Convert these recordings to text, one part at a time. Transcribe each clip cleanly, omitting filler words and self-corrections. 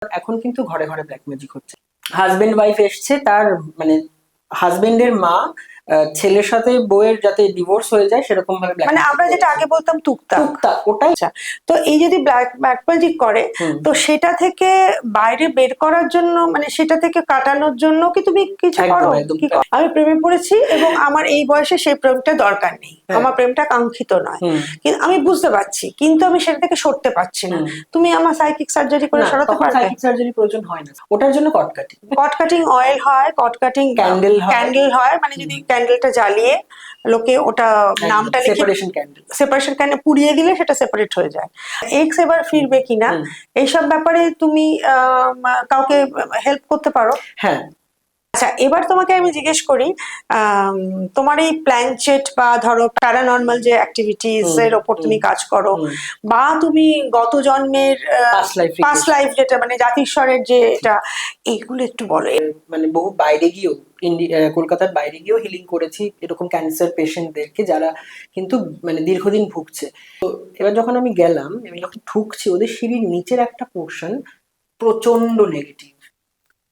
এখন কিন্তু ঘরে ঘরে ব্ল্যাক ম্যাজিক হচ্ছে। হাজবেন্ড ওয়াইফ এসছে, তার মানে হাজবেন্ডের মা ছেলের সাথে বউয়ের যাতে ডিভোর্স হয়ে যায় সেরকম ভাবে black মানে magic আমরা যেটা করেছে। আগে বলতাম টুকটাক। টুকটাক, ওটাই। আচ্ছা, তো এই যদি ব্ল্যাক ম্যাজিক করে তো সেটা থেকে বাইরে বের করার জন্য, মানে সেটা থেকে কাটানোর জন্য কি তুমি কিছু একদম, করো? একদম। কি করো? আমি প্রেমে পড়েছি এবং আমার এই বয়সে সেই প্রেমটা দরকার নেই, আমার প্রেমটা কাঙ্ক্ষিত নয়, কিন্তু আমি বুঝতে পারছি, কিন্তু আমি সেটা থেকে সরতে পারছি না। তুমি আমার সাইকিক সার্জারি করে না, সরাতে তখন পারবে? সাইকিক সার্জারি প্রয়োজন হয় না, ওটার জন্য কট কাটিং। কট কাটিং অয়েল হয়, কট কাটিং ক্যান্ডেল হয়। ক্যান্ডেল হয়, মানে যদি ক্যান্ডেলটা জ্বালিয়ে লোকে ওটা নামটা লিখে সেপারেশন ক্যান্ডেল, সেপারেশন ক্যান্ডেল পুড়িয়ে দিলে সেটা সেপারেট হয়ে যায়। এক্স এবার ফিরবে কিনা এইসব ব্যাপারে তুমি কাউকে হেল্প করতে পারো? হ্যাঁ। আচ্ছা, এবার তোমাকে আমি জিজ্ঞেস করি, তোমার এই প্ল্যানচেট বা ধরো প্যারানর্মাল যে অ্যাক্টিভিটিস এর ওপর তুমি কাজ করো, বা তুমি গত জন্মের পাস্ট লাইফ যেটা মানে জাতিস্বরের যে এটা, এইগুলো একটু বলো। মানে বহু বাইরে গিয়েও, কলকাতার বাইরে গিয়েও হিলিং করেছি এরকম ক্যান্সার পেশেন্টদেরকে, যারা কিন্তু মানে দীর্ঘদিন ভুগছে। তো এবার যখন আমি গেলাম, আমি যখন ঢুকছি, ওদের সিঁড়ির নিচের একটা পোর্শন প্রচন্ড নেগেটিভ।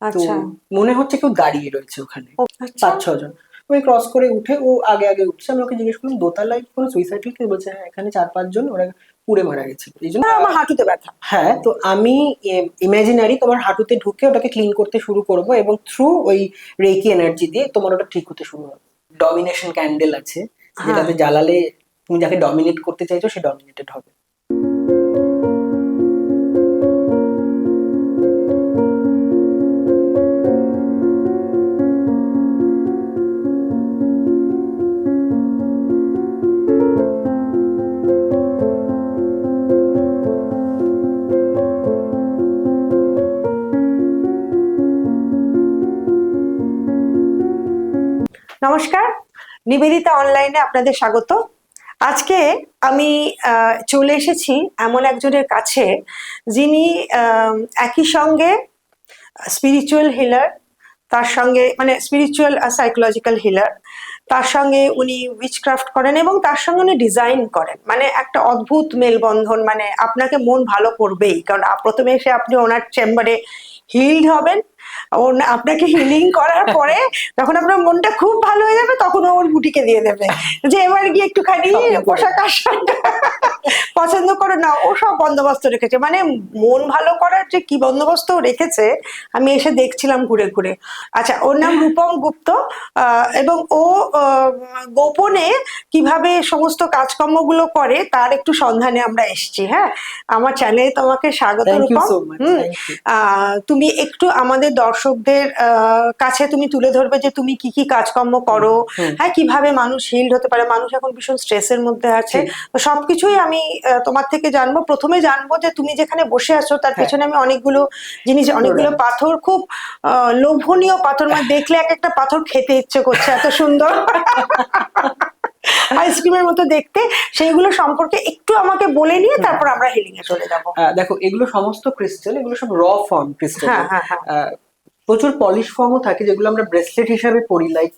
তো মনে হচ্ছে কেউ দাঁড়িয়ে রয়েছে ওখানে, 5-6 জন। ওই ক্রস করে উঠে ও আগে আগে উঠছে, আমি ওকে জিজ্ঞেস করলাম দোতলায় কোনো সুইসাইড কেস? বলছে হ্যাঁ, এখানে 4-5 জন ওরা পুড়ে মারা গেছে। এই জন্য আমার হাঁটুতে ব্যথা। হ্যাঁ, তো আমি ইমাজিনারি তোমার হাঁটুতে ঢুকে ওটাকে ক্লিন করতে শুরু করব, এবং থ্রু ওই রেকি এনার্জি দিয়ে তোমার ওটা ঠিক হতে শুরু হবে। ডমিনেশন ক্যান্ডেল আছে, যেটাতে জ্বালালে তুমি যাকে ডমিনেট করতে চাইছো সে ডমিনেটেড হবে। নমস্কার, নিবেদিতা অনলাইনে আপনাদের স্বাগত। আজকে আমি চলে এসেছি এমন একজনের কাছে যিনি একই সঙ্গে স্পিরিচুয়াল হিলার, তার সঙ্গে মানে স্পিরিচুয়াল আর সাইকোলজিক্যাল হিলার, তার সঙ্গে উনি উইচক্রাফট করেন এবং তার সঙ্গে উনি ডিজাইন করেন। মানে একটা অদ্ভুত মেলবন্ধন, মানে আপনাকে মন ভালো করবেই, কারণ প্রথমে এসে আপনি ওনার চেম্বারে হিলড হবেন, আপনাকে হিলিং করার পরে যখন আপনার মনটা খুব ভালো হয়ে যাবে তখন ওর বুটিকে দিয়ে দেবে যে এবার গিয়ে একটুখানি পোশাক আশাক পছন্দ করো না, ও সব বন্দোবস্ত রেখেছে। মানে মন ভালো করার যে কি বন্দোবস্ত রেখেছে আমি এসে দেখছিলাম ঘুরে ঘুরে। আচ্ছা, ওর নাম রূপম গুপ্ত, এবং ও গোপনে কিভাবে সমস্ত কাজকর্মগুলো করে তার একটু সন্ধানে আমরা এসেছি। হ্যাঁ, আমার চ্যানেলে তোমাকে স্বাগত রূপম। তুমি একটু আমাদের দর্শকদের কাছে তুমি তুলে ধরবে যে তুমি কি কি কাজকর্ম করো, হ্যাঁ, কিভাবে মানুষ হিলড হতে পারে। মানুষ এখন ভীষণ স্ট্রেসের মধ্যে আছে, তো সবকিছুই আমি তোমার থেকে জানবো। প্রথমে জানবো যে তুমি যেখানে বসে আছো তার পেছনে আমি অনেকগুলো জিনিস, অনেকগুলো পাথর, খুব লোভনীয় পাথর, মানে দেখলে এক একটা পাথর খেতে ইচ্ছে করছে, এত সুন্দর আইসক্রিমের মতো দেখতে। সেইগুলো সম্পর্কে একটু আমাকে বলে নিয়ে তারপর আমরা হিলিং এ চলে যাবো। দেখো, এগুলো সমস্ত ক্রিস্টাল, এগুলো সব র ফর্ম ক্রিস্টাল। প্রচুর পলিশ ফর্মও থাকে যেগুলো আমরা ব্রেসলেট হিসাবে পরি, লাইক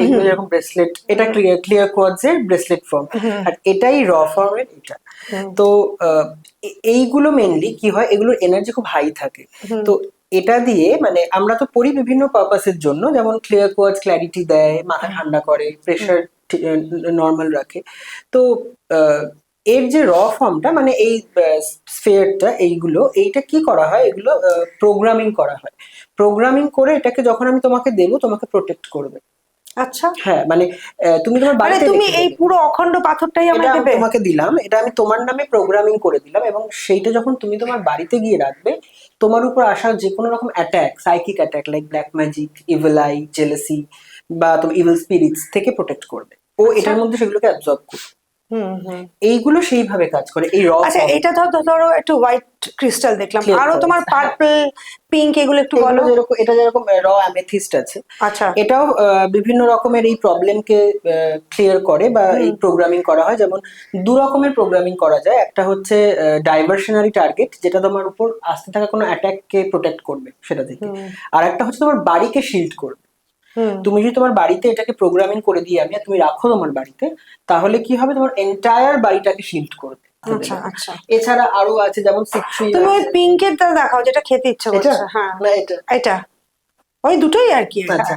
এগুলো যেরকম ব্রেসলেট, এটা ক্লিয়ার কোয়ার্টজের ব্রেসলেট ফর্ম, আর এটাই র ফর্মের এটা। তো এইগুলো মেনলি কি হয়, এগুলোর এনার্জি খুব হাই থাকে। তো এটা দিয়ে মানে আমরা তো পরি বিভিন্ন পারপাসের জন্য, যেমন ক্লিয়ার কোয়ার্টজ ক্ল্যারিটি দেয়, মাথা ঠান্ডা করে, প্রেশার নর্মাল রাখে। তো এর যে র ফর্মটা মানে এই স্ফিয়ারটা, এইটা কি করা হয়, এগুলো প্রোগ্রামিং করা হয়। প্রোগ্রামিং করে এটাকে যখন আমি তোমাকে দেবো, তোমাকে প্রোটেক্ট করবে। আচ্ছা, হ্যাঁ, মানে তুমি তোমার বাড়িতে তুমি এই পুরো অখণ্ড পাথরটাই আমাকে দেবে? তোমাকে দিলাম, এটা আমি তোমার নামে প্রোগ্রামিং করে দিলাম, এবং সেইটা যখন তুমি তোমার বাড়িতে গিয়ে রাখবে, তোমার উপর আসা যে কোনো রকম attack, psychic attack like black magic, evil I, jealousy বা তোমার ইভিল স্পিরিটস থেকে প্রোটেক্ট করবে ও। এটার মধ্যে সেগুলোকে অ্যাবজর্ব করবে। এইগুলো সেইভাবে কাজ করে এই র। আচ্ছা, এটা ধরো একটু হোয়াইট ক্রিস্টাল দেখলাম, আরো তোমার পার্পল, পিঙ্ক, এগুলো একটু বলো। এটা যেরকম র অ্যামেথিস্ট আছে, আচ্ছা, এটাও বিভিন্ন রকমের এই প্রবলেমকে ক্লিয়ার করে বা এই প্রোগ্রামিং করা হয়। যেমন 2 রকমের প্রোগ্রামিং করা যায়, একটা হচ্ছে ডাইভার্সনারি টার্গেট, যেটা তোমার উপর আসতে থাকা কোনো অ্যাটাককে প্রোটেক্ট করবে সেটা থেকে, আর একটা হচ্ছে তোমার বাড়িকে শিল্ড করবে। তুমি যদি তোমার বাড়িতে এটাকে প্রোগ্রামিং করে দিয়ে তুমি রাখো তোমার বাড়িতে, তাহলে কি হবে, তোমার এন্টায়ার বাড়িটাকে শিল্ড করবে। আচ্ছা আচ্ছা। এছাড়া আরো আছে যেমন সিট্রি। তুমি ওই পিঙ্কেরটা দেখাও যেটা খেতে ইচ্ছে করছে। হ্যাঁ না এটা এটা ওই দুটোই আর কি। আচ্ছা,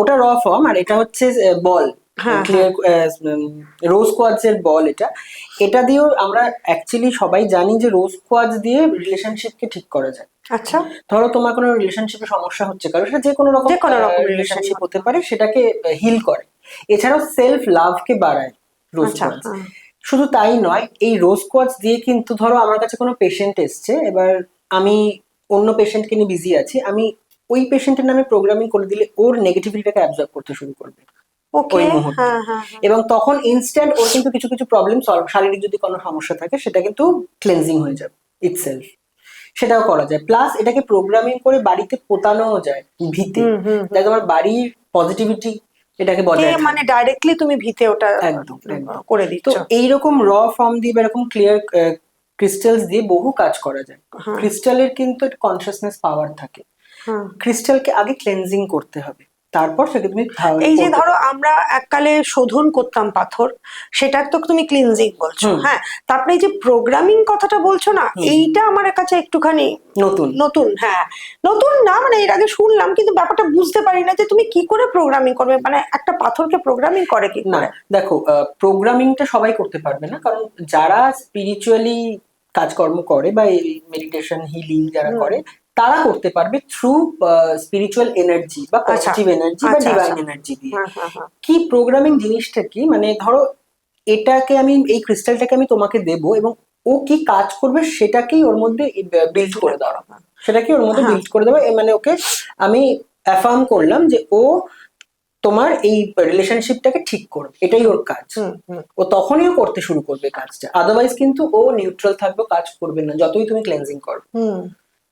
ওটা র ফর্ম, আর এটা হচ্ছে বল, হ্যাঁ ক্লিয়ার রোজ কোয়ার্টজ এর বল। এটা এটা দিয়েও আমরা অ্যাকচুয়ালি সবাই জানি যে রোজ কোয়ার্টজ দিয়ে রিলেশনশিপকে ঠিক করা যায়। আচ্ছা। ধরো তোমার কোনো রিলেশনশিপে সমস্যা হচ্ছে, কারণ সেটা যে কোনো রকম রিলেশনশিপ হতে পারে, সেটাকে হিল করে। এছাড়াও সেলফ লাভকে বাড়ায় রোজ কোয়ার্টজ। শুধু তাই নয়, এই রোজ কোয়ার্টজ দিয়ে কিন্তু ধরো আমার কাছে কোনো পেশেন্ট এসছে, এবার আমি অন্য পেশেন্টকে নিয়ে বিজি আছি, আমি ওই পেশেন্টের নামে প্রোগ্রামিং করে দিলে ওর নেগেটিভিটিটাকে অ্যাবজর্ব করতে শুরু করবে ওই মুহূর্তে, এবং তখন ইনস্ট্যান্ট ওর কিন্তু কিছু কিছু প্রবলেম সলভ, শারীরিক যদি কোনো সমস্যা থাকে সেটা কিন্তু ক্লেনজিং হয়ে যাবে ইটসেলফ। সেটাও করা যায়। প্লাস এটাকে প্রোগ্রামিং করে বাড়িতে পোতানোও যায় ভিতে, যাতে তোমার বাড়ির পজিটিভিটি এটাকে বজায় থাকে। মানে ডাইরেক্টলি তুমি ভিতে ওটা একদম করে দিচ্ছ। তো এইরকম র ফর্ম দিয়ে বা এরকম ক্লিয়ার ক্রিস্টালস দিয়ে বহু কাজ করা যায়। ক্রিস্টালের কিন্তু একটা কনসিয়াসনেস পাওয়ার থাকে। ক্রিস্টালকে আগে ক্লেনজিং করতে হবে, তারপর সেটা তুমি এই যে ধরো আমরা এককালে শোধন করতাম পাথর, সেটা তো তুমি ক্লিনজিং বলছো। হ্যাঁ, তারপরে এই যে প্রোগ্রামিং কথাটা বলছো না, এইটা আমার কাছে একটুখানি নতুন নতুন। হ্যাঁ, নতুন না, মানে এর আগে শুনলাম কিন্তু ব্যাপারটা বুঝতে পারি না যে তুমি কি করে প্রোগ্রামিং করবে, মানে একটা পাথরকে প্রোগ্রামিং করে কি করে? দেখো, প্রোগ্রামিংটা সবাই করতে পারবে না, কারণ যারা স্পিরিচুয়ালি কাজকর্ম করে বা মেডিটেশন হিলিং যারা করে তারা করতে পারবে থ্রু স্পিরিচুয়াল এনার্জি বা পজিটিভ এনার্জি বা ডিভাইন এনার্জি দিয়ে। কি প্রোগ্রামিং জিনিসটা কি, মানে ধরো এটাকে আমি, এই ক্রিস্টালটাকে আমি তোমাকে দেব এবং ও কি কাজ করবে সেটাকেই ওর মধ্যে বিল্ড করে দেওয়া, সেটাকে ওর মধ্যে বিল্ড করে দেওয়া। মানে ওকে আমি অ্যাফার্ম করলাম যে ও তোমার এই রিলেশনশিপটাকে ঠিক করবে, এটাই ওর কাজ। ও তখনই করতে শুরু করবে কাজটা, আদারওয়াইজ কিন্তু ও নিউট্রাল থাকবে, কাজ করবে না যতই তুমি ক্লেনজিং করো।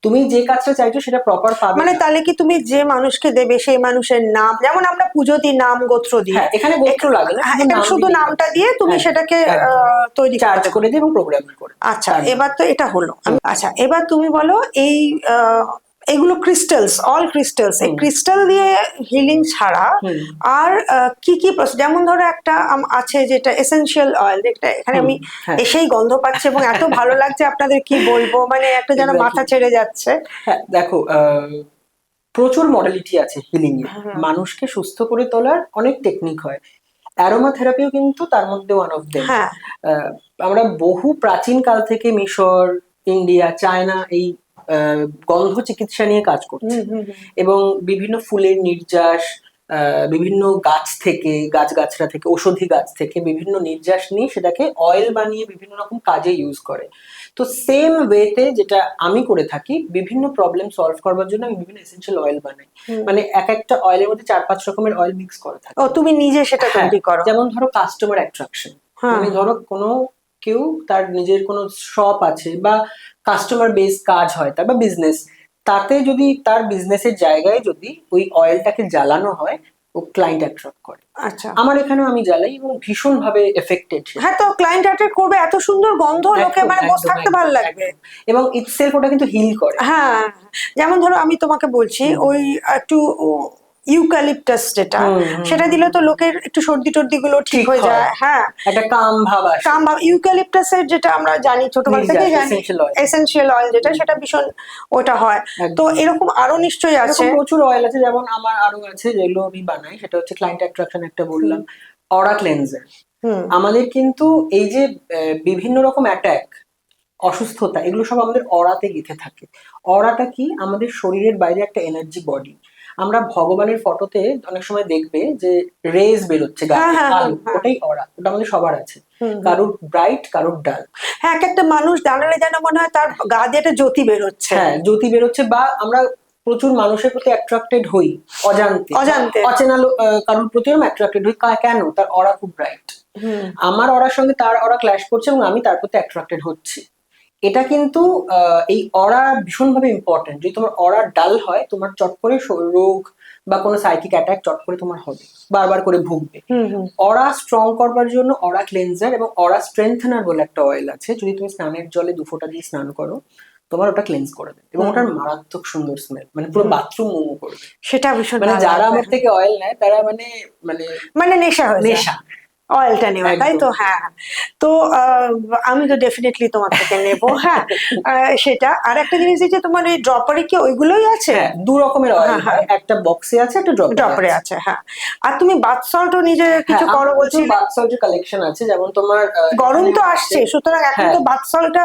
তুমি যে কাজটা চাইছো সেটা প্রপার পাবে। মানে তাহলে কি তুমি যে মানুষকে দেবে সেই মানুষের নাম, যেমন আমরা পুজো দিই নাম গোত্র দিয়ে, এখানে গোত্র লাগে না, এখানে শুধু নামটা দিয়ে তুমি সেটাকে তৈরি চার্জ করে দিই এবং প্রোগ্রামিং করে। আচ্ছা, এবার তো এটা হলো। আচ্ছা, এবার তুমি বলো এই এগুলো ক্রিস্টালস, অল ক্রিস্টালস, এই ক্রিস্টাল দিয়ে হিলিং ছাড়া আর কি কি যেমন ধরো একটা আছে যেটা এসেনশিয়াল অয়েল, যেটা এখানে আমি এসেই গন্ধ পাচ্ছি এবং এত ভালো লাগছে, আপনাদের কি বলবো, মানে একটা যেন মাথা ছেড়ে যাচ্ছে। হ্যাঁ দেখো, প্রচুর মডেলিটি আছে হিলিং এ, মানুষকে সুস্থ করে তোলার অনেক টেকনিক হয়। অ্যারোমা থেরাপিও কিন্তু তার মধ্যে ওয়ান অফ দেম। আমরা বহু প্রাচীন কাল থেকে মিশর, ইন্ডিয়া, চায়না এই গন্ধ চিকিৎসা নিয়ে কাজ করছে, এবং বিভিন্ন ফুলের নির্যাস, বিভিন্ন গাছ থেকে, গাছগাছরা থেকে, ঔষধি গাছ থেকে বিভিন্ন নির্যাস নিয়ে সেটাকে অয়েল বানিয়ে বিভিন্ন রকম কাজে ইউজ করে। তো সেম ওয়েতে যেটা আমি করে থাকি, বিভিন্ন প্রবলেম সলভ করবার জন্য আমি বিভিন্ন এসেনশিয়াল অয়েল বানাই। মানে এক একটা অয়েলের মধ্যে 4-5 রকমের অয়েল মিক্স করা থাকে। ও, তুমি নিজে সেটা তৈরি করো? যেমন ধরো কাস্টমার অ্যাট্রাকশন, মানে ধরো কোনো কেউ তার নিজের কোনো শপ আছে বা কাস্টমার বেস কাজ হয় তার, বা বিজনেস, তাতে যদি তার বিজনেসের জায়গায় যদি ওই অয়েলটাকে জ্বালানো হয়, ও ক্লায়েন্ট অ্যাট্রাক্ট করে। আচ্ছা, আমার এখানেও আমি জ্বালাই এবং ভীষণ ভাবে এফেক্টেড। হ্যাঁ, তো ক্লায়েন্ট অ্যাট্রাক্ট করবে, এত সুন্দর গন্ধ, লোকে মানে বসে থাকতে ভালো লাগবে, এবং ইটসেলফ ওটা কিন্তু হিল করে। হ্যাঁ, যেমন ধরো আমি তোমাকে বলছি ওই একটু ইউক্যালিপটাস যেটা, সেটা দিলে তো লোকের একটু সর্দি টর্দি গুলো ঠিক হয়ে যায়। হ্যাঁ, একটা কাম ভাব আসে। কাম ভাব, ইউক্যালিপটাসের যেটা আমরা জানি ছোটবেলা থেকে জানি, এসেনশিয়াল অয়েল যেটা, সেটা ভীষণ ওটা হয়। তো এরকম আরো নিশ্চয়ই আছে, প্রচুর অয়েল আছে। যেমন আমার আরো আছে যেগুলো আমি বানাই, সেটা হচ্ছে ক্লায়েন্ট অ্যাট্রাকশন একটা বললাম, অরা ক্লেনজার। আমাদের কিন্তু এই যে বিভিন্ন রকম অ্যাটাক, অসুস্থতা, এগুলো সব আমাদের অরাতে গেঁথে থাকে। অরাটা কি, আমাদের শরীরের বাইরে একটা এনার্জি বডি। আমরা ভগবানের ফটোতে অনেক সময় দেখবে যে রেজ বেরোচ্ছে গায়ে, আলো, ওটাই অরা। ওটা আমাদের সবার আছে, কারোর ব্রাইট, কারোর ডাল। হ্যাঁ, এক একটা মানুষ দাঁড়ালে যেন মনে হয় তার গা দিয়ে একটা জ্যোতি বেরোচ্ছে। হ্যাঁ, জ্যোতি বেরোচ্ছে। বা আমরা প্রচুর মানুষের প্রতি অ্যাট্রাক্টেড হই অজান্তে, অচেনা কারোর প্রতি আমরা অ্যাট্রাক্টেড হই। কেন? তার অরা খুব ব্রাইট। আমার অরার সঙ্গে তার অরা ক্ল্যাশ করছে এবং আমি তার প্রতি অ্যাট্রাক্টেড হচ্ছি। এটা কিন্তু এই অরা ভীষণভাবে ইম্পর্টেন্ট। যদি তোমার অরা ডাল হয়, তোমার চট করে রোগ বা কোনো সাইকিক অ্যাটাক চট করে তোমার হবে, বারবার করে ভুগবে। অরা স্ট্রং করবার জন্য অরা ক্লেনজার এবং অরা স্ট্রেংথেনার বলে একটা অয়েল আছে, যদি তুমি স্নানের জলে 2 ফোঁটা দিয়ে স্নান করো, তোমার ওটা ক্লেন্স করে দেবে এবং ওটার মারাত্মক সুন্দর স্মেল, মানে পুরো বাথরুম মোমো করবে। সেটা ভীষণ, মানে যারা আমার থেকে অয়েল নেয় তারা মানে মানে মানে নেশা হয়ে নেশা অয়েলটা নেওয়া, তাই তো? হ্যাঁ। তো আমি তো ডেফিনেটলি তোমার থেকে নেবো। হ্যাঁ, সেটা। আর একটা জিনিস যে তোমার এই ড্রপারে কি ওইগুলোই আছে? হ্যাঁ, দু রকমের অয়েল হ্যাঁ, হয়, একটা বক্সে আছে, একটা ড্রপারে ড্রপারে আছে। আছে। হ্যাঁ। আর তুমি বাথ সল্টও নিজে কিছু হ্যাঁ, আমার করো প্রচুর বলছিলে। বাথ সল্টের কালেকশন আছে, যেমন তোমার গরম এখানে তো আছে। আসছে, সুতরাং এখন হ্যাঁ, তো বাথ সল্টটা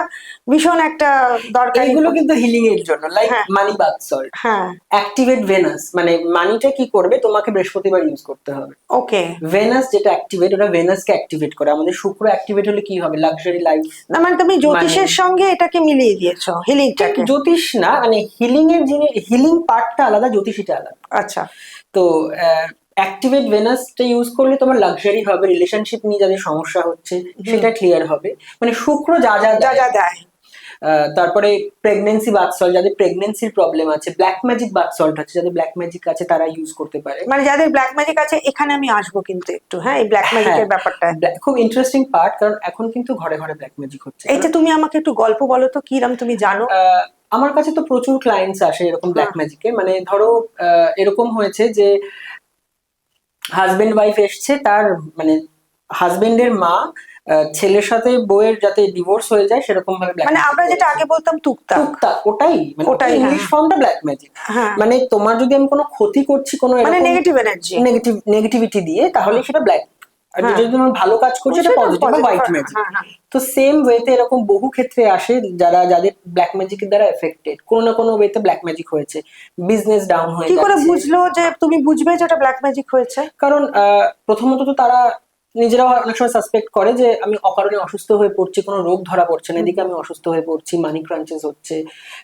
ভীষণ একটা দরকারি। এইগুলো কিন্তু হিলিং এর জন্য, লাইক হ্যাঁ, মানি বাথ সল্ট, হ্যাঁ। Activate Venus. মানে মানিটা কি করবে, তোমাকে বৃহস্পতিবার ইউজ করতে হবে। ওকে। ভেনাস যেটা অ্যাক্টিভেট, ওটা ভেনাসকে অ্যাক্টিভেট করে। আমাদের শুক্র অ্যাক্টিভেট হলে কি হবে, লাক্সারি লাইফ। না মানে তুমি জ্যোতিষের সঙ্গে এটাকে মিলিয়ে দিয়েছো, হিলিংটাকে। জ্যোতিষ না, মানে হিলিং এর জিনিস, হিলিং পার্টটা আলাদা, জ্যোতিষীটা আলাদা। আচ্ছা। তো অ্যাক্টিভেট ভেনাসটা ইউজ করলে তোমার লাক্সারি হবে, রিলেশনশিপ নিয়ে যাদের সমস্যা হচ্ছে সেটা ক্লিয়ার হবে। মানে শুক্র যা যা যা যা দেয়। তারপরে প্রেগনেন্সি বাথ সল্ট, যাদের প্রেগনেন্সির প্রবলেম আছে, ব্ল্যাক ম্যাজিক বাথ সল্ট আছে, যাদের ব্ল্যাক ম্যাজিক আছে তারা ইউজ করতে পারে। মানে যাদের ব্ল্যাক ম্যাজিক আছে, এখানে আমি আসবো কিন্তু একটু, হ্যাঁ, এই ব্ল্যাক ম্যাজিকের ব্যাপারটা খুব ইন্টারেস্টিং পার্ট, কারণ এখন কিন্তু ঘরে ঘরে ব্ল্যাক ম্যাজিক হচ্ছে। এইটা তুমি আমাকে একটু গল্প বলো তো, কিরম তুমি জানো? আমার কাছে তো প্রচুর ক্লায়েন্টস আসে এরকম ব্ল্যাক ম্যাজিকে। মানে ধরো এরকম হয়েছে যে হাজবেন্ড ওয়াইফ এসছে, তার মানে হাজবেন্ডের মা ছেলের সাথে বউয়ের যাতে ডিভোর্স হয়ে যায় সেরকম ভাবে ব্ল্যাক মানে আমরা যেটা আগে বলতাম তুকতাক। টুকটাক, ওটাই মানে ওটাই, ইংলিশ হ্যাঁ। ফর্মটা ব্ল্যাক ম্যাজিক। হ্যাঁ। মানে তোমার যদি আমি কোনো ক্ষতি করছি, কোনো মানে নেগেটিভ এনার্জি, নেগেটিভিটি দিয়ে, তাহলে সেটা ব্ল্যাক। আর হ্যাঁ। যদি তোমার ভালো কাজ করছে সেটা সেটা পজিটিভ বা positive, হোয়াইট ম্যাজিক। হ্যাঁ, হ্যাঁ। তো সেম ওয়েতে এরকম বহু ক্ষেত্রে আসে যাদের ব্ল্যাক ম্যাজিকের দ্বারা এফেক্টেড, কোনো না কোনো ওয়েতে ব্ল্যাক ম্যাজিক হয়েছে, বিজনেস ডাউন হয়ে কি করে যাচ্ছে। বুঝলো যে তুমি বুঝবে যে ওটা ব্ল্যাক ম্যাজিক হয়েছে? কারণ প্রথমত তো তারা নিজেরাও অনেক সময় সাসপেক্ট করে যে আমি অকারণে অসুস্থ হয়ে পড়ছি, কোনো রোগ ধরা পড়ছে না, এদিকে আমি অসুস্থ হয়ে পড়ছি, মানি ক্রাঞ্চেস হচ্ছে,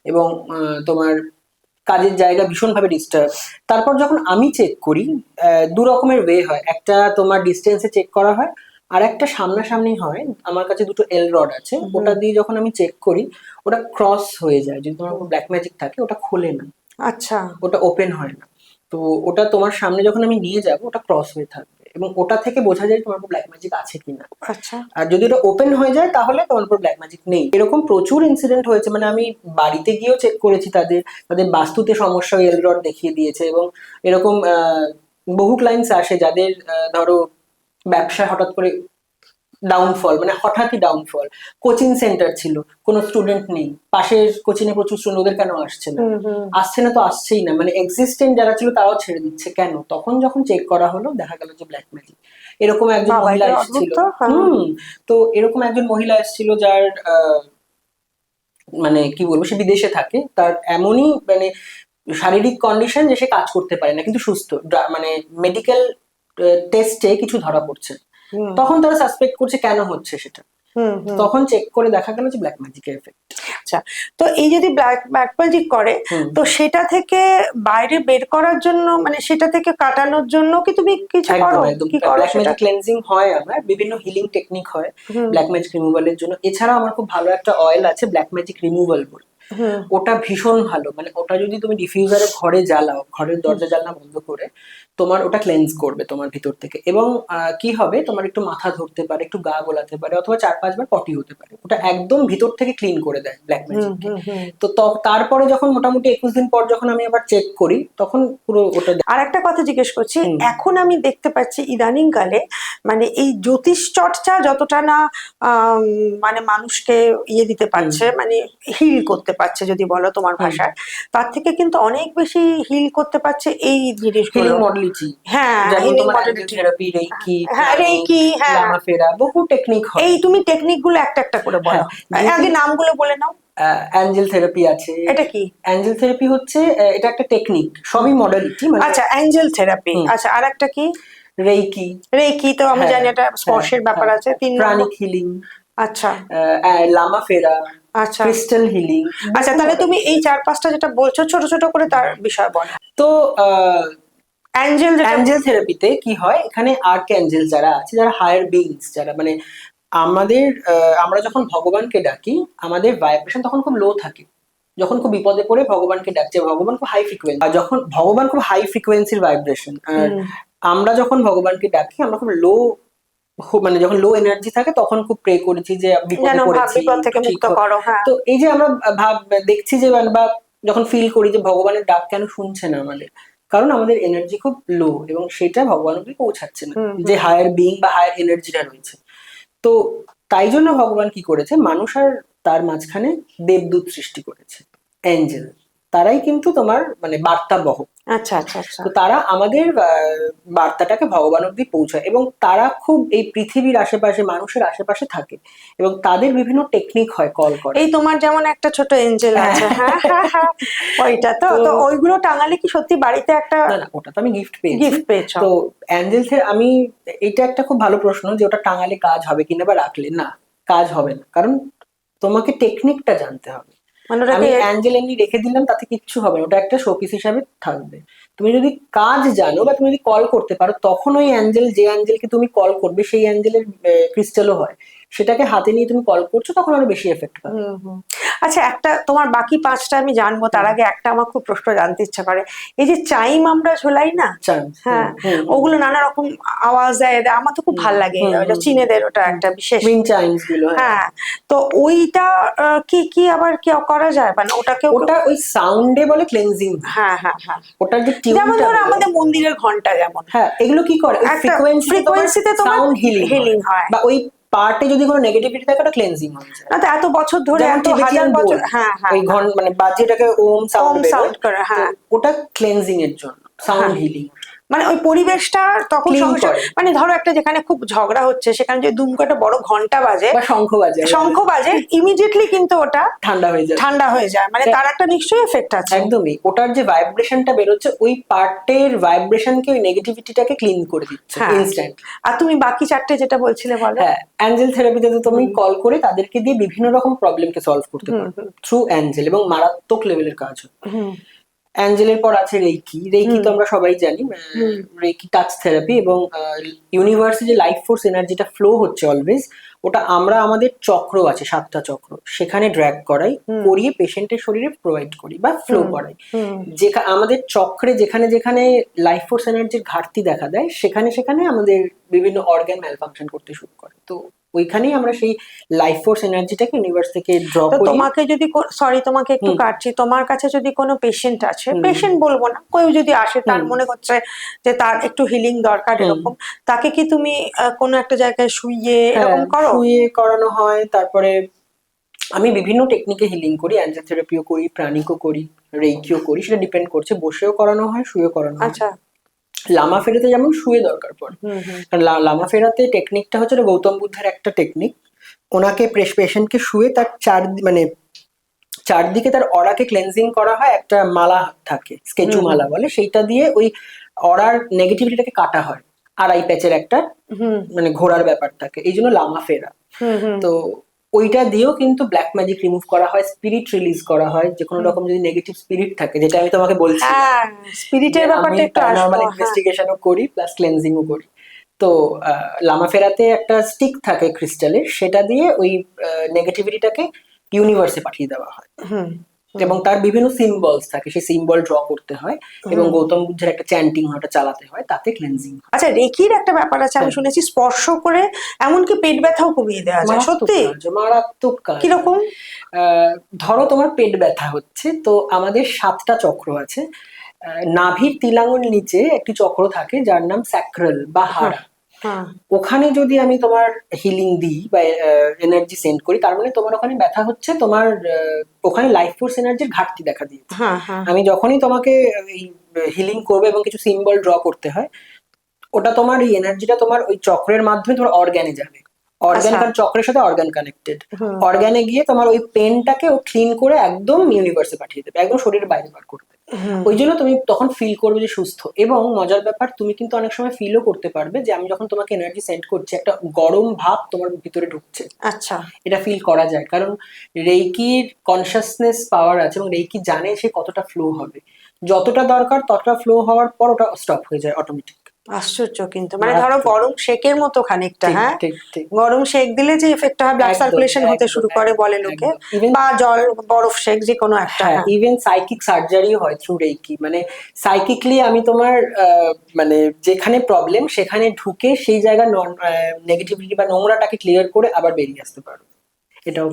এবং তোমার কাজের জায়গা ভীষণভাবে ডিস্টার্ব। তারপর যখন আমি চেক করি, দু রকমের ওয়ে হয়, একটা তোমার ডিস্টেন্সে চেক করা হয়, আর একটা সামনাসামনি হয়। আমার কাছে দুটো এল রড আছে, ওটা দিয়ে যখন আমি চেক করি ওটা ক্রস হয়ে যায়। যদি তোমার ব্ল্যাক ম্যাজিক থাকে ওটা খোলে না, আচ্ছা। ওটা ওপেন হয় না। তো ওটা তোমার সামনে যখন আমি নিয়ে যাব ওটা ক্রস হয়ে থাকবে, এবং ওটা থেকে বোঝা যায় তোমার ব্ল্যাক ম্যাজিক আছে কিনা। আচ্ছা। আর যদি ওটা ওপেন হয়ে যায় তাহলে তোমার উপর ব্ল্যাক ম্যাজিক নেই। এরকম প্রচুর ইনসিডেন্ট হয়েছে। মানে আমি বাড়িতে গিয়েও চেক করেছি, তাদের বাস্তুতে সমস্যা এল রড দেখিয়ে দিয়েছে। এবং এরকম বহু ক্লায়েন্টস আসে যাদের ধরো ব্যবসা হঠাৎ করে ডাউনফল, মানে হঠাৎই ডাউনফল। কোচিং সেন্টার ছিল, কোনো স্টুডেন্ট নেই, পাশের কোচিং এ প্রচুর স্টুডেন্ট, ওদের কেন আসছে না? আসছে না তো আসছেই না, মানে এক্সিস্টেন্ট যারা ছিল তারাও ছেড়ে দিচ্ছে কেন? তখন যখন চেক করা হলো দেখা গেল যে ব্ল্যাক ম্যাজিক। এরকম একজন মহিলা এসেছিল। তো এরকম একজন মহিলা এসেছিল যার মানে কি বলবো, সে বিদেশে থাকে, তার এমনই মানে শারীরিক কন্ডিশন যে সে কাজ করতে পারে না, কিন্তু সুস্থ। মানে মেডিকেল টেস্টে কিছু ধরা পড়ছে, তখন তারা সাসপেক্ট করছে কেন হচ্ছে সেটা। তখন চেক করে দেখা গেল যে ব্ল্যাক ম্যাজিকের এফেক্ট। আচ্ছা, তো এই যদি ব্ল্যাক ম্যাজিক করে, তো সেটা থেকে বাইরে বের করার জন্য, মানে সেটা থেকে কাটানোর জন্য কি তুমি কিছু করো? কি করো? ব্ল্যাক ম্যাজিক ক্লেন্সিং হয়, আমার বিভিন্ন হিলিং টেকনিক হয় ব্ল্যাক ম্যাজিক রিমুভালের জন্য। এছাড়াও আমার খুব ভালো একটা অয়েল আছে ব্ল্যাক ম্যাজিক রিমুভাল বলে, ওটা ভীষণ ভালো। মানে ওটা যদি তুমি ডিফিউজারে ঘরে জ্বালাও, ঘরের দরজা জানলা বন্ধ করে, তোমার ওটা ক্লেন্স করবে তোমার ভিতর থেকে। এবং কি হবে, তোমার একটু মাথা ধরতে পারে, একটু গা গোলাতে পারে, অথবা 4-5 বার পটি হতে পারে। ওটা একদম ভিতর থেকে ক্লিন করে দেয় ব্ল্যাক ম্যাজিক। তো তারপরে যখন মোটামুটি 21 দিন পর যখন আমি আবার চেক করি, তখন পুরো ওটা। আর একটা কথা জিজ্ঞেস করছি, এখন আমি দেখতে পাচ্ছি ইদানিং কালে, মানে এই জ্যোতিষ চর্চা যতটা না মানে মানুষকে ইয়ে দিতে পারছে, মানে হিল করতে পারছে যদি বলো তোমার ভাষায়, তার থেকে কিন্তু অনেক বেশি হিল করতে পারছে এই জিনিসগুলো। হিলিং মডেলিটি, হ্যাঁ, যেমন হিলিং তোমার মডেলিটি, থেরাপি, রেইকি, হ্যাঁ রেইকি, হ্যাঁ লামা ফেরা, বহু টেকনিক হয়। এই তুমি টেকনিক গুলো একটা একটা করে বলো, আগে নামগুলো বলে নাও। অ্যাঞ্জেল থেরাপি আছে। এটা কি? অ্যাঞ্জেল থেরাপি হচ্ছে এটা একটা টেকনিক, সবই মডেলিটি। আচ্ছা, অ্যাঞ্জেল থেরাপি। আচ্ছা, আর একটা কি? রেইকি। রেইকি তো আমি জানি, এটা স্পর্শের ব্যাপার আছে। 3 প্রাণিক হিলিং। আচ্ছা। লামা ফেরা। আচ্ছা, ক্রিস্টাল হিলিং। আচ্ছা, তাহলে তুমি এই 4-5টা যেটা বলছো ছোট ছোট করে তার বিষয় বলো। তো অ্যাঞ্জেল থেরাপিতে কি হয়, এখানে আর্ক অ্যাঞ্জেল যারা আছে, যারা হায়ার বিংস, যারা মানে আমাদের আমরা যখন ভগবানকে ডাকি আমাদের ভাইব্রেশন তখন খুব লো থাকে। যখন খুব বিপদে পড়ে ভগবানকে ডাকছে, ভগবান খুব হাই ফ্রিকোয়েন্সি, আর যখন ভগবান খুব হাই ফ্রিকোয়েন্সির ভাইব্রেশন, আর আমরা যখন ভগবানকে ডাকি আমরা খুব লো, মানে যখন লো এনার্জি থাকে তখন খুব প্রে করেছি যে বিপদে পড়েছি, বিপদ থেকে মুক্ত করো। তো এই যে আমরা দেখছি যে, বা যখন ফিল করি যে ভগবানের ডাক কেন শুনছে না আমাদের, কারণ আমাদের এনার্জি খুব লো এবং সেটা ভগবান অব্দি পৌঁছাচ্ছে না, যে হায়ার বিং বা হায়ার এনার্জিটা রয়েছে। তো তাই জন্য ভগবান কি করেছে, মানুষ আর তার মাঝখানে দেবদূত সৃষ্টি করেছে, অ্যাঞ্জেল। তারাই কিন্তু তোমার মানে বার্তা বহক। আচ্ছা আচ্ছা আচ্ছা। তো তারা আমাদের বার্তাটাকে ভগবান অব্দি পৌঁছায় এবং তারা খুব এই পৃথিবীর আশেপাশে মানুষের আশেপাশে থাকে এবং তাদের বিভিন্ন টেকনিক হয় কল করে। এই তোমার যেমন একটা ছোট এঞ্জেল আছে, হ্যাঁ হ্যাঁ হ্যাঁ, ওইটা তো তো ওইগুলো টাঙালে কি সত্যি বাড়িতে একটা? না না, ওটা তো আমি গিফট পেয়েছি। গিফট পেয়েছো? তো অ্যাঞ্জেলস এর আমি, এটা একটা খুব ভালো প্রশ্ন যে ওটা টাঙালে কাজ হবে কিনা বা রাখলে, না কাজ হবে না, কারণ তোমাকে টেকনিকটা জানতে হবে। মানে আমি ওটাকে অ্যাঞ্জেল এমনি রেখে দিলাম তাতে কিচ্ছু হবে না, ওটা একটা শোপিস হিসাবে থাকবে। তুমি যদি কাজ জানো বা তুমি যদি কল করতে পারো, তখন ওই অ্যাঞ্জেল, যে অ্যাঞ্জেলকে তুমি কল করবে সেই অ্যাঞ্জেলের ক্রিস্টালও হয়, সেটাকে হাতে নিয়ে তুমি কল করছো, তখন আরো বেশি এফেক্ট পাবে। আচ্ছা, একটা তোমার বাকি 5টা আমি জানবো, তার আগে একটা আমার খুব প্রশ্ন জানতে ইচ্ছা করে। এই যে চাইম আমরা ঝোলাই না, হ্যাঁ, ওগুলো নানা রকম আওয়াজ দেয়, আমার তো খুব ভালো লাগে। চীনেদের ওটা একটা বিশেষ উইন্ড চাইমস গুলো, হ্যাঁ। তো ওইটা কি কি আবার কি করা যায়, মানে ওটাকে? ওটা ওই সাউন্ডে বলে ক্লেনজিং। হ্যাঁ হ্যাঁ হ্যাঁ, ওটার যে যেমন টিউনটা, ধরো আমাদের মন্দিরের ঘন্টা যেমন, হ্যাঁ, এগুলো কি করে ফ্রিকোয়েন্সিতে তোমার সাউন্ড হিলিং হয়, বা ওই পার্টে যদি কোনো নেগেটিভিটি থাকে ওটা ক্লেনজিং হয়ে যায়। না তো এত বছর ধরে, যেমন এত হাজার বছর, হ্যাঁ হ্যাঁ, ওই ঘন মানে বাজেটাকে ওম সাউন্ড করে, হ্যাঁ, ওটা ক্লেনজিং এর জন্য, সাউন্ড হিলিং। মানে ওই পরিবেশটা তখন মানে ধরো একটা যেখানে খুব ঝগড়া হচ্ছে, সেখানে যে দুমকাটা বড় ঘন্টা বাজে বা শঙ্খ বাজে, ইমিডিয়েটলি কিন্তু ওটা ঠান্ডা হয়ে যায়, মানে তার একটা নিশ্চয়ই এফেক্ট আছে। একদমই, ওটার যে ভাইব্রেশনটা বেরোচ্ছে ওই পার্টের ভাইব্রেশনকে, ওই নেগেটিভিটিটাকে ক্লিন করে দিচ্ছে ইনস্ট্যান্ট। আর তুমি বাকি 4টে যেটা বলছিলে বলো। হ্যাঁ, অ্যাঞ্জেল থেরাপিতে তো তুমি কল করে তাদেরকে দিয়ে বিভিন্ন রকম প্রবলেমকে সলভ করতে পারো থ্রু অ্যাঞ্জেল, এবং মারাত্মক লেভেলের কাজ হয়। অ্যাঞ্জেলের পর আছে রেইকি। রেইকি তো আমরা সবাই জানি, রেইকি টাচ থেরাপি, এবং ইউনিভার্সে যে লাইফ ফোর্স এনার্জিটা ফ্লো হচ্ছে অলওয়েজ, ওটা আমরা আমাদের চক্র আছে 7টা চক্র, সেখানে ড্র্যাগ করাই, করিয়ে পেশেন্টের শরীরে প্রোভাইড করি বা ফ্লো করাই। যেখানে আমাদের চক্রে যেখানে যেখানে লাইফ ফোর্স এনার্জির ঘাটতি দেখা দেয়, সেখানে সেখানে আমাদের বিভিন্ন অর্গান ম্যালফাংশন করতে শুরু করে। তো ওইখানেই আমরা সেই লাইফ ফোর্স এনার্জিটাকে ইউনিভার্স থেকে ড্র করি। তোমাকে যদি, সরি তোমাকে একটু কাটছি, তোমার কাছে যদি কোনো পেশেন্ট আছে, পেশেন্ট বলবো না, কেউ যদি আসে, তার মনে হচ্ছে যে তার একটু হিলিং দরকার এরকম, তাকে কি তুমি কোনো একটা জায়গায় শুইয়ে এরকম করো? শুইয়ে করানো হয়, তারপরে আমি বিভিন্ন টেকনিকে হিলিং করি, অ্যাঞ্জেল থেরাপিও করি, প্রাণিকও করি, রেইকিও করি, সেটা ডিপেন্ড করছে, বসেও করানো হয়, শুয়েও করানো হয়। আচ্ছা। লামা ফেরাতে যেমন শুয়ে দরকার পড়ে, কারণ লামা ফেরাতে টেকনিকটা হচ্ছে গৌতম বুদ্ধের একটা টেকনিক। ওনাকে পেশেন্টকে শুয়ে তার মানে চারদিকে তার অরাকে ক্লেন্সিং করা হয়, একটা মালা থাকে, স্কেচু মালা বলে, সেইটা দিয়ে ওই অরার নেগেটিভিটিটাকে কাটা হয়, আর আই প্যাচের একটা মানে ঘোরার ব্যাপার থাকে, এই জন্য লামা ফেরা। তো ওইটা দিয়েও কিন্তু ব্ল্যাক ম্যাজিক রিমুভ করা হয়, স্পিরিট রিলিজ করা হয়, যে কোনো রকম যদি নেগেটিভ স্পিরিট থাকে, যেটা আমি তোমাকে বলছি, স্পিরিটের ব্যাপারটা একটু নরমাল ইনভেস্টিগেশনও করি প্লাস ক্লেন্সিংও করি। তো লামা ফেরাতে একটা স্টিক থাকে ক্রিস্টালের, সেটা দিয়ে ওই নেগেটিভিটিটাকে ইউনিভার্সে পাঠিয়ে দেওয়া হয়, এবং তার বিভিন্ন সিম্বলস থাকে, সেই সিম্বল ড্র করতে হয়, এবং গৌতম বুদ্ধের একটা চ্যান্টিং ওটা চালাতে হয়, তাতে ক্লেন্সিং। আচ্ছা, রেকির একটা ব্যাপার আছে, আমি শুনেছি স্পর্শ করে এমনকি পেট ব্যথাও কমিয়ে দেওয়া যায়, সত্যি? মারাত্মক কাজ। কিরকম? ধরো তোমার পেট ব্যথা হচ্ছে, তো আমাদের 7টা চক্র আছে। নাভির তিলাঙ্গুল নিচে একটি চক্র থাকে যার নাম স্যাক্রাল বা হাড়া। ওখানে যদি আমি তোমার হিলিং দিই বা এনার্জি সেন্ড করি, তার মানে তোমার ওখানে ব্যথা হচ্ছে, তোমার ওখানে লাইফ ফোর্স এনার্জির ঘাটতি দেখা দিয়েছে। আমি যখনই তোমাকে হিলিং করবো এবং কিছু সিম্বল ড্র করতে হয়, ওটা তোমার এই এনার্জিটা তোমার ওই চক্রের মাধ্যমে তোমার অর্গানে যাবে, অর্গান কারণ চক্রের সাথে অর্গান কানেক্টেড, অর্গানে গিয়ে তোমার ওই পেনটাকে ও ক্লিন করে একদম ইউনিভার্সে পাঠিয়ে দেবে, একদম শরীরের বাইরে বার করবে। ওই জন্য তুমি তখন ফিল করবে যে সুস্থ। এবং মজার ব্যাপার, তুমি কিন্তু অনেক সময় ফিলও করতে পারবে যে আমি যখন তোমাকে এনার্জি সেন্ড করছি, একটা গরম ভাব তোমার ভিতরে ঢুকছে। আচ্ছা, এটা ফিল করা যায়, কারণ রেইকির কনসিয়াসনেস পাওয়ার আছে, এবং রেইকি জানে সে কতটা ফ্লো হবে, যতটা দরকার ততটা ফ্লো হওয়ার পর ওটা স্টপ হয়ে যায় অটোমেটিক। আশ্চর্য, কিন্তু মানে ধরো গরম শেকের মতো খানিকটা, হ্যাঁ, গরম শেক দিলে যে এফেক্টটা হয়, ব্লাড সার্কুলেশন হতে শুরু করে বলে লোকে, বা জল বরফ শেক, যে কোনো একটা। ইভেন সাইকিক সার্জারিও হয় থ্রু রেইকি, মানে সাইকিকলি আমি তোমার মানে যেখানে প্রবলেম সেখানে ঢুকে সেই জায়গা নেগেটিভিটি বা নোংরাটাকে ক্লিয়ার করে আবার বেরিয়ে আসতে পারো।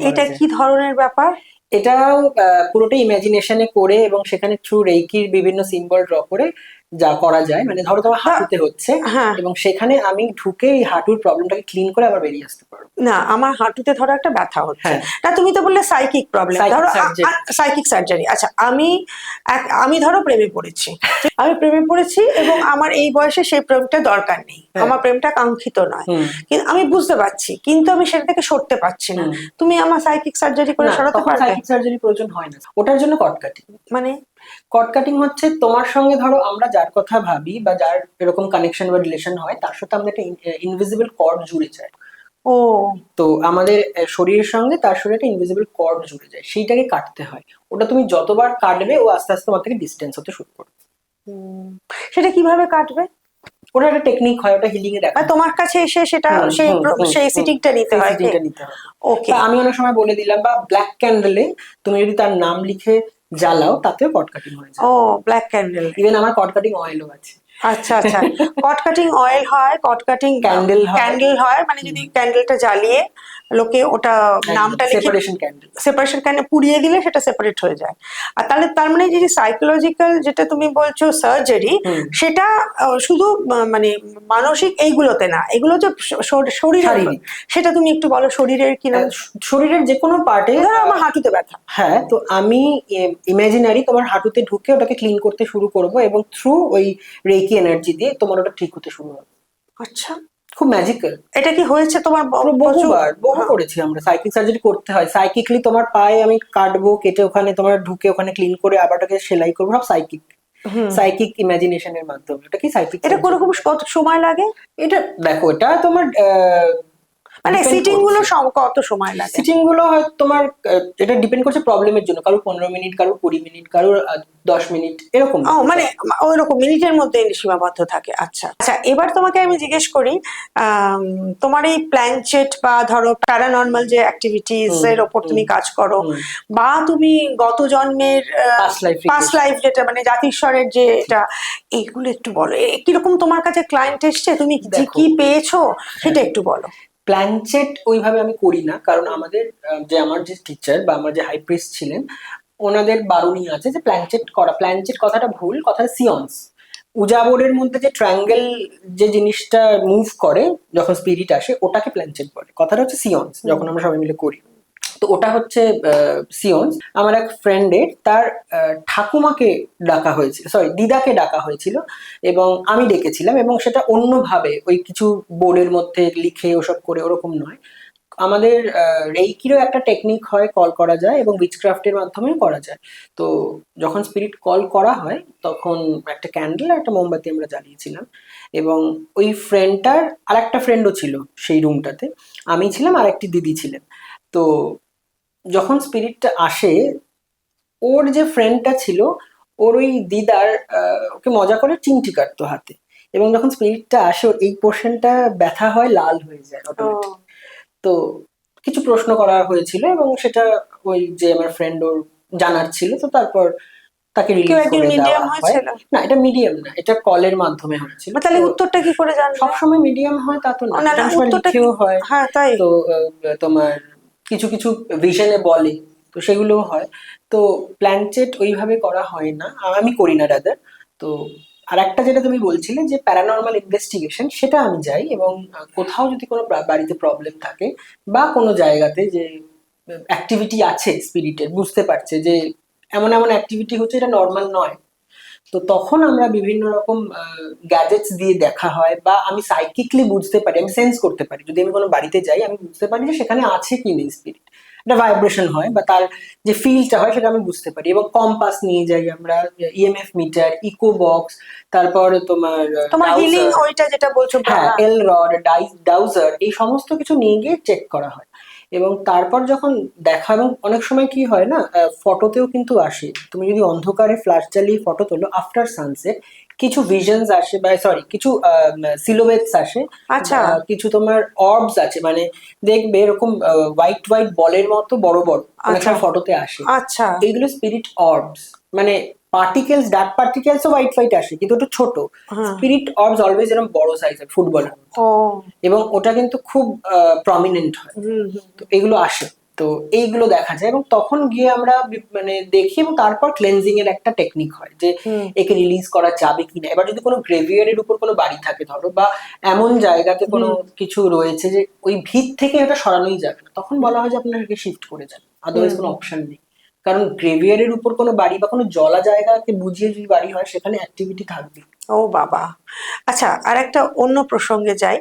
এটা কি ধরনের ব্যাপার? এটাও পুরোটা ইমাজিনেশনে করে এবং সেখানে থ্রু রেইকির বিভিন্ন সিম্বল ড্র করে যা করা যায়, মানে ধরো তোমার হাঁটুতে হচ্ছে হ্যাঁ। এবং সেখানে আমি ঢুকে এই হাঁটুর প্রবলেমটাকে ক্লিন করে আবার বেরিয়ে আসতে পারবো। না, আমার হাঁটুতে ধরো একটা ব্যথা হচ্ছে, হ্যাঁ। না তুমি তো বললে সাইকিক প্রবলেম, Psychic ধরো surgery। Psychic surgery. আচ্ছা, আমি ধরো প্রেমে পড়েছি, আমি প্রেমে পড়েছি এবং আমার এই বয়সে সেই প্রেমটা দরকার নেই, হ্যাঁ। আমার প্রেমটা কাঙ্ক্ষিত নয়, হুম। কিন্তু আমি বুঝতে পারছি, কিন্তু আমি সেটা থেকে সরতে পারছি না, হুম। তুমি আমার সাইকিক সার্জারি করে না, সরাতে তখন পারবে? সাইকিক সার্জারি প্রয়োজন হয় না, ওটার জন্য কট কাটিং। মানে কট কাটিং হচ্ছে তোমার সঙ্গে ধরো আমরা যার কথা ভাবি বা যার এরকম কানেকশন বা রিলেশন হয় তার সাথে আমাদের একটা ইনভিজিবল কর্ড জুড়ে যায়। ও, তো আমাদের শরীরের সঙ্গে তার শরীরে একটা ইনভিজিবল কর্ড জুড়ে যায়, সেইটাকে কাটতে হয়। ওটা তুমি যতবার কাটবে ও আস্তে আস্তে তোমার থেকে ডিস্টেন্স হতে শুরু করবে। সেটা কিভাবে কাটবে? ওটা একটা টেকনিক হয়, ওটা হিলিং এর আর তোমার কাছে এসে সেটা সেই সিটিংটা নিতে হয় কি? নিতে হবে। ওকে। আমি অনেক সময় বলে দিলাম, বা ব্ল্যাক ক্যান্ডেলে তুমি যদি তার নাম লিখে জ্বালাও তাতেও কট কাটিং হয়ে যায়। ও, ব্ল্যাক ক্যান্ডেল। ইভেন আমার কট কাটিং অয়েলও আছে। আচ্ছা আচ্ছা, কট কাটিং অয়েল হয়, কট কাটিং ক্যান্ডেল হয়। ক্যান্ডেল হয়, মানে যদি ক্যান্ডেলটা জ্বালিয়ে লোকে ওটা নামটা লিখে সেপারেশন ক্যান্ডেল, সেপারেশন ক্যান্ডেল পুড়িয়ে দিলে সেটা সেপারেট হয়ে যায়। আর তাহলে তার মানে যে সাইকোলজিক্যাল যেটা তুমি বলছো সার্জারি, সেটা শুধু মানে মানসিক এইগুলোতে না, এগুলো যে শরীরের, সেটা তুমি একটু বলো, শরীরের কি না? শরীরের যে কোনো পার্টে। আমার হাঁটুতে ব্যথা। হ্যাঁ, তো আমি ইমাজিনারি তোমার হাঁটুতে ঢুকে ওটাকে ক্লিন করতে শুরু করব এবং থ্রু ওই রেকি এনার্জি দিয়ে তোমার ওটা ঠিক হতে শুরু হবে। আচ্ছা, খুব ম্যাজিক্যাল। এটা কি হয়েছে তোমার? বহু করেছি আমরা। সাইকিক সার্জারি করতে হয় সাইকিকলি, তোমার পায়ে আমি কাটবো, কেটে ওখানে তোমার ঢুকে ওখানে ক্লিন করে আবার ওটাকে সেলাই করবো, সব সাইকিক ইমাজিনেশনের মাধ্যমে। ওটা কি সাইকিক। এটা কোনরকম কত সময় লাগে? এটা দেখো, এটা তোমার মানে সিটিং গুলো কত সময় লাগে? সিটিং গুলো হয় তোমার, এটা ডিপেন্ড করছে প্রবলেমের জন্য, কারোর 15 মিনিট, কারোর 20 মিনিট, কারোর 10 মিনিট, এরকম। ও, মানে ওইরকম মিনিটের মধ্যে সীমাবদ্ধ থাকে। আচ্ছা আচ্ছা, এবার তোমাকে আমি জিজ্ঞেস করি, তোমার এই প্ল্যানচেট বা ধরো প্যারানর্মাল যে অ্যাক্টিভিটিস এর ওপর তুমি কাজ করো, বা তুমি গত জন্মের পাস্ট লাইফ যেটা মানে জাতিস্বরের যে এটা, এইগুলো একটু বলো, কিরকম তোমার কাছে ক্লায়েন্ট এসছে, তুমি কি পেয়েছো সেটা একটু বলো। প্ল্যানচেট ওইভাবে আমি করি না, কারণ আমাদের আমার যে টিচার বা আমার যে হাই প্রিস্ট ছিলেন, ওনাদের বারণই আছে যে প্ল্যানচেট করা। প্ল্যানচেট কথাটা ভুল, কথাটা সিয়ন্স। উজাবোরের মধ্যে যে ট্রায়াঙ্গেল যে জিনিসটা মুভ করে যখন স্পিরিট আসে, ওটাকে প্ল্যানচেট বলে। কথাটা হচ্ছে সিয়ন্স, যখন আমরা সবাই মিলে করি। তো ওটা হচ্ছে সিয়ন্স। আমার এক ফ্রেন্ডের তার ঠাকুমাকে ডাকা হয়েছিল, সরি দিদাকে ডাকা হয়েছিল, এবং আমি ডেকেছিলাম, এবং সেটা অন্যভাবে, ওই কিছু বোর্ডের মধ্যে লিখে ওসব করে, ওরকম নয়। আমাদের রেইকিরও একটা টেকনিক হয়, কল করা যায়, এবং উইচক্রাফটের মাধ্যমেও করা যায়। তো যখন স্পিরিট কল করা হয় তখন একটা ক্যান্ডেল আর একটা মোমবাতি আমরা জ্বালিয়েছিলাম, এবং ওই ফ্রেন্ডটার আর একটা ফ্রেন্ডও ছিল সেই রুমটাতে। আমি ছিলাম আর একটি দিদি ছিলেন। তো যখন স্পিরিটটা আসে, ওর যে ফ্রেন্ডটা ছিল, ওর ওই দিদার ওকে মজা করে চিমটি কাটতো হাতে, এবং যখন স্পিরিটটা আসে এই পোর্শনটা ব্যথা হয়, লাল হয়ে যায় অটোমেটিক। তো কিছু প্রশ্ন করা হয়েছিল এবং সেটা ওই যে আমার ফ্রেন্ড ওর জানার ছিল, তো তারপর তাকে রিলিজ করে দেওয়া হয়। না, এটা মিডিয়াম না, এটা কলের মাধ্যমে হয়েছিল। তাহলে উত্তরটা কি করে জানবে? সবসময় মিডিয়াম হয় তা তো না, উত্তরটা হয়। হ্যাঁ, তাই তো তোমার কিছু কিছু ভিশনে বলে, তো সেগুলোও হয়। তো প্ল্যানচেট ওইভাবে করা হয় না, আমি করি না রাদার। তো আর একটা যেটা তুমি বলছিলে যে প্যারানর্মাল ইনভেস্টিগেশন, সেটা আমি যাই, এবং কোথাও যদি কোনো বাড়িতে প্রবলেম থাকে বা কোনো জায়গাতে যে অ্যাক্টিভিটি আছে স্পিরিটের, বুঝতে পারছে যে এমন এমন অ্যাক্টিভিটি হচ্ছে, এটা নর্মাল নয়, তো তখন আমরা বিভিন্ন রকম গ্যাজেটস দিয়ে দেখা হয়, বা আমি সাইকিকলি বুঝতে পারি, আমি সেন্স করতে পারি। যদি আমি কোনো বাড়িতে যাই, আমি বুঝতে পারি যে সেখানে আছে কি নেই স্পিরিট, একটা ভাইব্রেশন হয়, বা তার যে ফিলটা হয় সেটা আমি বুঝতে পারি। এবং কম্পাস নিয়ে যাই আমরা, ইএমএফ মিটার, ইকো বক্স, তারপর তোমার হিলিং ওইটা যেটা বলছো, হ্যাঁ, এল রড, ডাউজার, এই সমস্ত কিছু নিয়ে গিয়ে চেক করা হয়। এবং তারপর যখন দেখা, এবং অনেক সময় কি হয় না, ফটোতেও কিন্তু আসে, তুমি যদি অন্ধকারে ফ্ল্যাশ জ্বালিয়ে ফটো তোলো আফটার সানসেট, কিছু ভিশনস আসে, বা সরি কিছু সিলোয়েটস আসে। আচ্ছা, কিছু তোমার অর্বস আছে, মানে দেখবে এরকম হোয়াইট হোয়াইট বলের মতো বড় বড়, অনেক সময় ফটোতে আসে। আচ্ছা, এইগুলো স্পিরিট অর্বস, মানে পার্টিকেলস, ডার্ক পার্টিকেলস ও হোয়াইট হোয়াইট আসে, কিন্তু ওটা ছোট। স্পিরিট অর্বস অলওয়েজ এরকম বড় সাইজের, ফুটবলের, এবং ওটা কিন্তু খুব প্রমিনেন্ট হয়। তো এগুলো আসে। তো এইগুলো দেখা যায় এবং তখন গিয়ে আমরা মানে দেখি এবং তারপর ক্লেনজিং এর একটা টেকনিক হয় যে একে রিলিজ করা যাবে কিনা। এবার যদি কোনো গ্রেভিয়ারের উপর কোনো বাড়ি থাকে ধরো, বা এমন জায়গাতে কোনো কিছু রয়েছে যে ওই ভিত থেকে এটা সরানোই যাবে না, তখন বলা হয় যে আপনার একে শিফট করে যান, আদারওয়াইজ কোনো অপশন নেই। কারণ গ্রেভিয়ারের উপর কোনো বাড়ি বা কোনো জলা জায়গাকে বুঝিয়ে যদি বাড়ি হয় সেখানে অ্যাক্টিভিটি থাকবে। ও বাবা, আচ্ছা আর একটা অন্য প্রসঙ্গে যাই,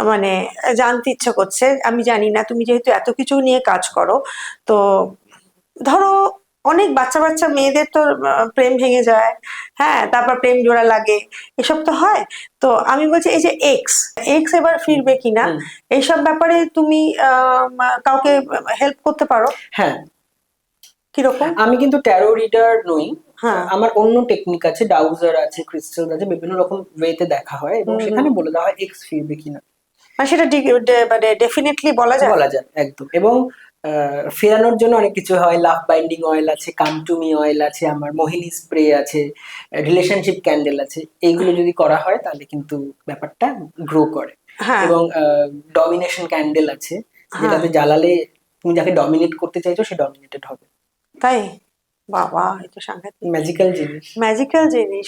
মানে জানতে ইচ্ছা করছে, আমি জানি না তুমি যেহেতু এত কিছু নিয়ে কাজ করো, তো ধরো অনেক বাচ্চা বাচ্চা মেয়েদের তো প্রেম ভেঙে যায়, হ্যাঁ, তারপর প্রেম জোড়া লাগে, এসব তো হয়। তো আমি বলছি এই যে এক্স এক্স এবার ফিরবে কিনা, এইসব ব্যাপারে তুমি কাউকে হেল্প করতে পারো? হ্যাঁ, কিরকম? আমি কিন্তু ট্যারো রিডার নই, হ্যাঁ, আমার অন্য টেকনিক আছে, ডাউজার আছে, ক্রিস্টাল আছে, বিভিন্ন রকম ওয়েতে দেখা হয় এবং সেখানে বলে দেওয়া হয় এক্স ফিরবে কিনা। মানে সেটা মানে ডেফিনেটলি বলা যায়? বলা যায় একদম। এবং ফেরানোর জন্য অনেক কিছু হয়, লাভ বাইন্ডিং অয়েল আছে, কাম টু মি অয়েল আছে, আমার মোহিনী স্প্রে আছে, রিলেশনশিপ ক্যান্ডেল আছে। এইগুলো যদি করা হয় তাহলে কিন্তু ব্যাপারটা গ্রো করে। হ্যাঁ, এবং ডমিনেশন ক্যান্ডেল আছে, হ্যাঁ, যেটাতে জ্বালালে তুমি যাকে ডমিনেট করতে চাইছো সে ডমিনেটেড হবে। তাই? বাবা, এই তো সাংঘাতিক ম্যাজিক্যাল জিনিস। ম্যাজিক্যাল জিনিস।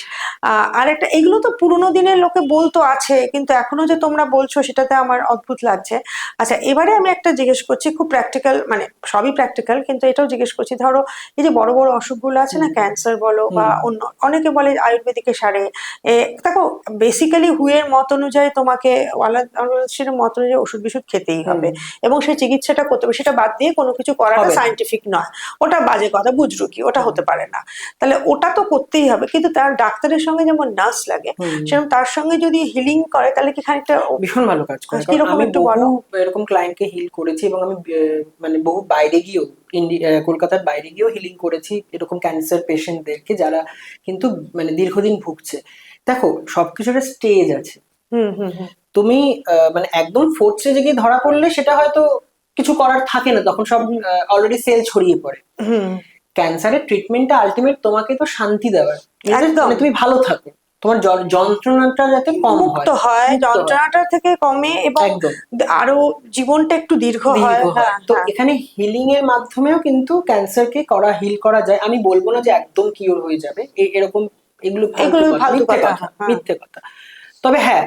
আর একটা, এগুলো তো পুরোনো দিনের লোকে বলতো আছে, কিন্তু এখনো যে তোমরা বলছো সেটাতে আমার অদ্ভুত লাগছে। আচ্ছা, এবারে আমি একটা জিজ্ঞেস করছি, খুব প্র্যাকটিক্যাল, মানে সবই প্র্যাকটিক্যাল, কিন্তু এটাও জিজ্ঞেস করছি। ধরো এই যে বড় বড় অসুখগুলো আছে না, ক্যান্সার বলো বা অন্য, অনেকে বলে আয়ুর্বেদিকে সারে, দেখো বেসিক্যালি হুয়ের মত অনুযায়ী তোমাকে ওয়ালাদ মত অনুযায়ী ওষুধ বিষুধ খেতেই হবে এবং সেই চিকিৎসাটা করতে হবে, সেটা বাদ দিয়ে কোনো কিছু করাটা হবে না। সায়েন্টিফিক নয়, ওটা বাজে কথা, বুজরুকি, ওটা হতে পারে না। তাহলে ওটা তো করতেই হবে, কিন্তু তার ডাক্তারের সঙ্গে যেমন নার্স লাগে, সেরকম তার সঙ্গে যদি হিলিং করে তাহলে কি খানিকটা ভীষণ ভালো কাজ করে। কারণ কিরকম আমি একটু বহু বলো। এরকম ক্লায়েন্টকে হিল করেছি এবং আমি মানে বহু বাইরে গিয়েও, কলকাতার বাইরে গিয়েও হিলিং করেছি এরকম ক্যান্সার পেশেন্টদেরকে, যারা কিন্তু মানে দীর্ঘদিন ভুগছে। দেখো, সবকিছুর স্টেজ আছে। হুম, হুম, হুম, তুমি মানে একদম ফোর্থ স্টেজে গিয়ে ধরা পড়লে সেটা হয়তো কিছু করার থাকে না, তখন সব অলরেডি সেল ছড়িয়ে পড়ে। হুম, ক্যান্সারের ট্রিটমেন্টটা আলটিমেট তোমাকে তো শান্তি দেওয়ার, একদম। মানে তুমি ভালো থাকো, তোমার যন্ত্রণাটা যাতে কম মুক্ত হয়, হয়, মুক্ত হয়। যন্ত্রণাটা থেকে কমে এবং একদম আরো জীবনটা একটু দীর্ঘ দীর্ঘ হয়। হয়। হ্যাঁ, তো হ্যাঁ, এখানে হিলিং এর মাধ্যমেও কিন্তু ক্যান্সারকে হিল করা যায়। আমি বলবো না যে একদম কিওর হয়ে যাবে, এরকম এগুলো ফালতু এগুলো কথা, ফালতু মিথ্যে কথা। কথা, হ্যাঁ, মিথ্যে কথা। তবে হ্যাঁ,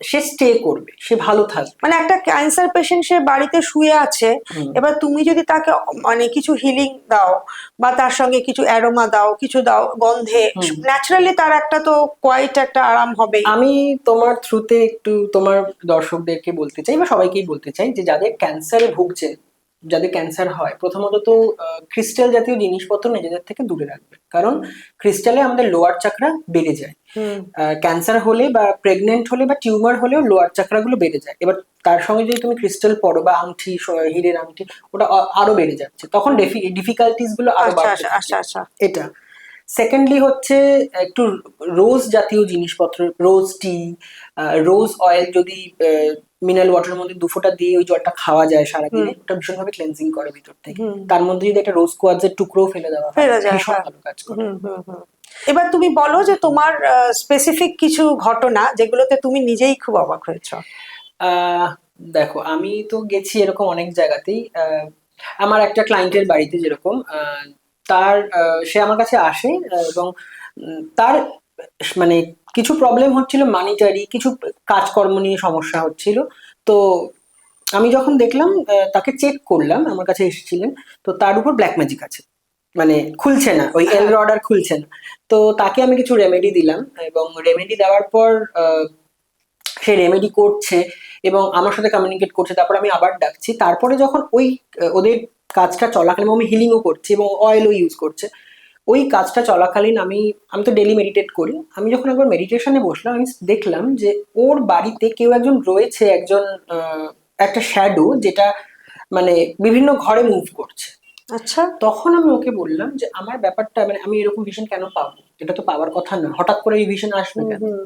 সে স্টে করবে, সে ভালো থাকবে। মানে একটা ক্যান্সার পেশেন্ট সে বাড়িতে শুয়ে আছে, এবার তুমি যদি তাকে মানে কিছু হিলিং দাও বা তার সঙ্গে কিছু অ্যারোমা দাও, কিছু দাও গন্ধে, ন্যাচারালি তার একটা তো কোয়াইট একটা আরাম হবে। আমি তোমার থ্রুতে একটু তোমার দর্শকদেরকে বলতে চাই বা সবাইকেই বলতে চাই যে যাদের ক্যান্সারে ভুগছেন, যাদের ক্যান্সার হয়, প্রথমত তো ক্রিস্টাল জাতীয় জিনিসপত্র নিজেদের থেকে দূরে রাখবে। কারণ ক্রিস্টালে আমাদের লোয়ার চাকরা বেড়ে যায়। ক্যান্সার হলে বা প্রেগনেন্ট হলে বা টিউমার হলেও লোয়ার চাকরাগুলো বেড়ে যায়। এবার তার সঙ্গে যদি তুমি ক্রিস্টাল পড়ো বা আংটি, হীরের আংটি, ওটা আরো বেড়ে যাচ্ছে, তখন ডিফিকাল্টিস গুলো আরো আচ্ছা, বাড়তে আচ্ছা, থাকে। আচ্ছা, আচ্ছা। এটা। সেকেন্ডলি হচ্ছে একটু রোজ জাতীয় জিনিসপত্র, রোজ টি, রোজ অয়েল, যদি মিনারেল ওয়াটারের মধ্যে 2 ফোঁটা দিয়ে ওই জলটা খাওয়া যায় সারাদিনে, ওটা ভীষণভাবে ক্লেন্সিং করে ভিতর থেকে। তার মধ্যে যদি একটা রোজ কোয়ার্টজের টুকরো ফেলে দেওয়া হয়, ফেরা যায়, ভীষণ হ্যাঁ। ভালো কাজ করে। হুম, হুম, হুম। এবার তুমি বলো যে তোমার স্পেসিফিক কিছু ঘটনা যেগুলোতে তুমি নিজেই খুব অবাক হয়েছো। আহ দেখো, আমি তো গেছি এরকম অনেক জায়গাতেই। আমার একটা ক্লায়েন্টের বাড়িতে যেরকম তার সে আমার কাছে আসে, এবং তার মানে কিছু প্রবলেম হচ্ছিল, মানিটারি কিছু কাজকর্ম নিয়ে সমস্যা হচ্ছিল। তো আমি যখন দেখলাম, তাকে চেক করলাম, আমার কাছে এসেছিলেন, তো তার উপর ব্ল্যাক ম্যাজিক আছে, মানে খুলছে না, ওই এল রড আর খুলছে না। তো তাকে আমি কিছু রেমেডি দিলাম, এবং রেমেডি দেওয়ার পর সে রেমেডি করছে এবং আমার সাথে কমিউনিকেট করছে। তারপর আমি আবার ডাকছি, তারপরে যখন ওই ওদের কাজটা চলাকালীন আমি হিলিংও করছি এবং অয়েলও ইউজ করছে। ওই কাজটা চলাকালীন আমি আমি তো ডেলি মেডিটেট করি, আমি যখন একবার মেডিটেশনে বসলাম, আমি দেখলাম যে ওর বাড়িতে কেউ একজন রয়েছে, একজন একটা শ্যাডো, যেটা মানে বিভিন্ন ঘরে মুভ করছে। আচ্ছা। তখন আমি ওকে বললাম যে আমার ব্যাপারটা, মানে আমি এরকম ভিশন কেন পাবো, এটা তো পাওয়ার কথা না, হঠাৎ করে এই ভিশন আসবে হুম, কেন? হুম,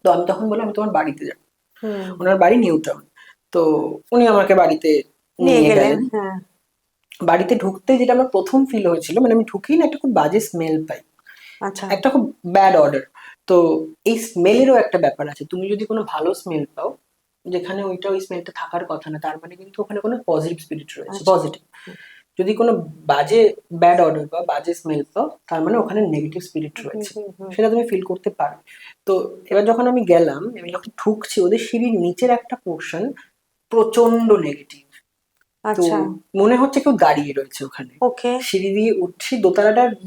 তো আমি তখন বললাম আমি তোমার বাড়িতে যাবো। হুম। ওনার বাড়ি নিউ টাউন। তো উনি আমাকে বাড়িতে নিয়ে নিয়ে গেলেন, গেলেন। হ্যাঁ। বাড়িতে ঢুকতে যেটা আমার প্রথম ফিল হয়েছিল, মানে আমি ঢুকেই না একটা খুব বাজে স্মেল পাই, আচ্ছা। একটা খুব ব্যাড অর্ডার। তো এই স্মেলেরও একটা ব্যাপার আছে, তুমি যদি কোনো ভালো স্মেল পাও যেখানে ওই স্মেলটা থাকার কথা না, তার মানে কিন্তু ওখানে কোনো পজিটিভ স্পিরিট রয়েছে, আচ্ছা। পজিটিভ। যদি কোনো বাজে ব্যাড অর্ডার বা বাজে স্মেল পাও, তার মানে ওখানে নেগেটিভ স্পিরিট রয়েছে, সেটা তুমি ফিল করতে পারো। তো এবার যখন আমি গেলাম, আমি যখন ঢুকছি, ওদের সিঁড়ির নিচের একটা পোর্শন প্রচন্ড নেগেটিভ। তো আচ্ছা। মনে হচ্ছে কেউ দাঁড়িয়ে রয়েছে ওখানে। ওকে। সিঁড়ি দিয়ে উঠছি,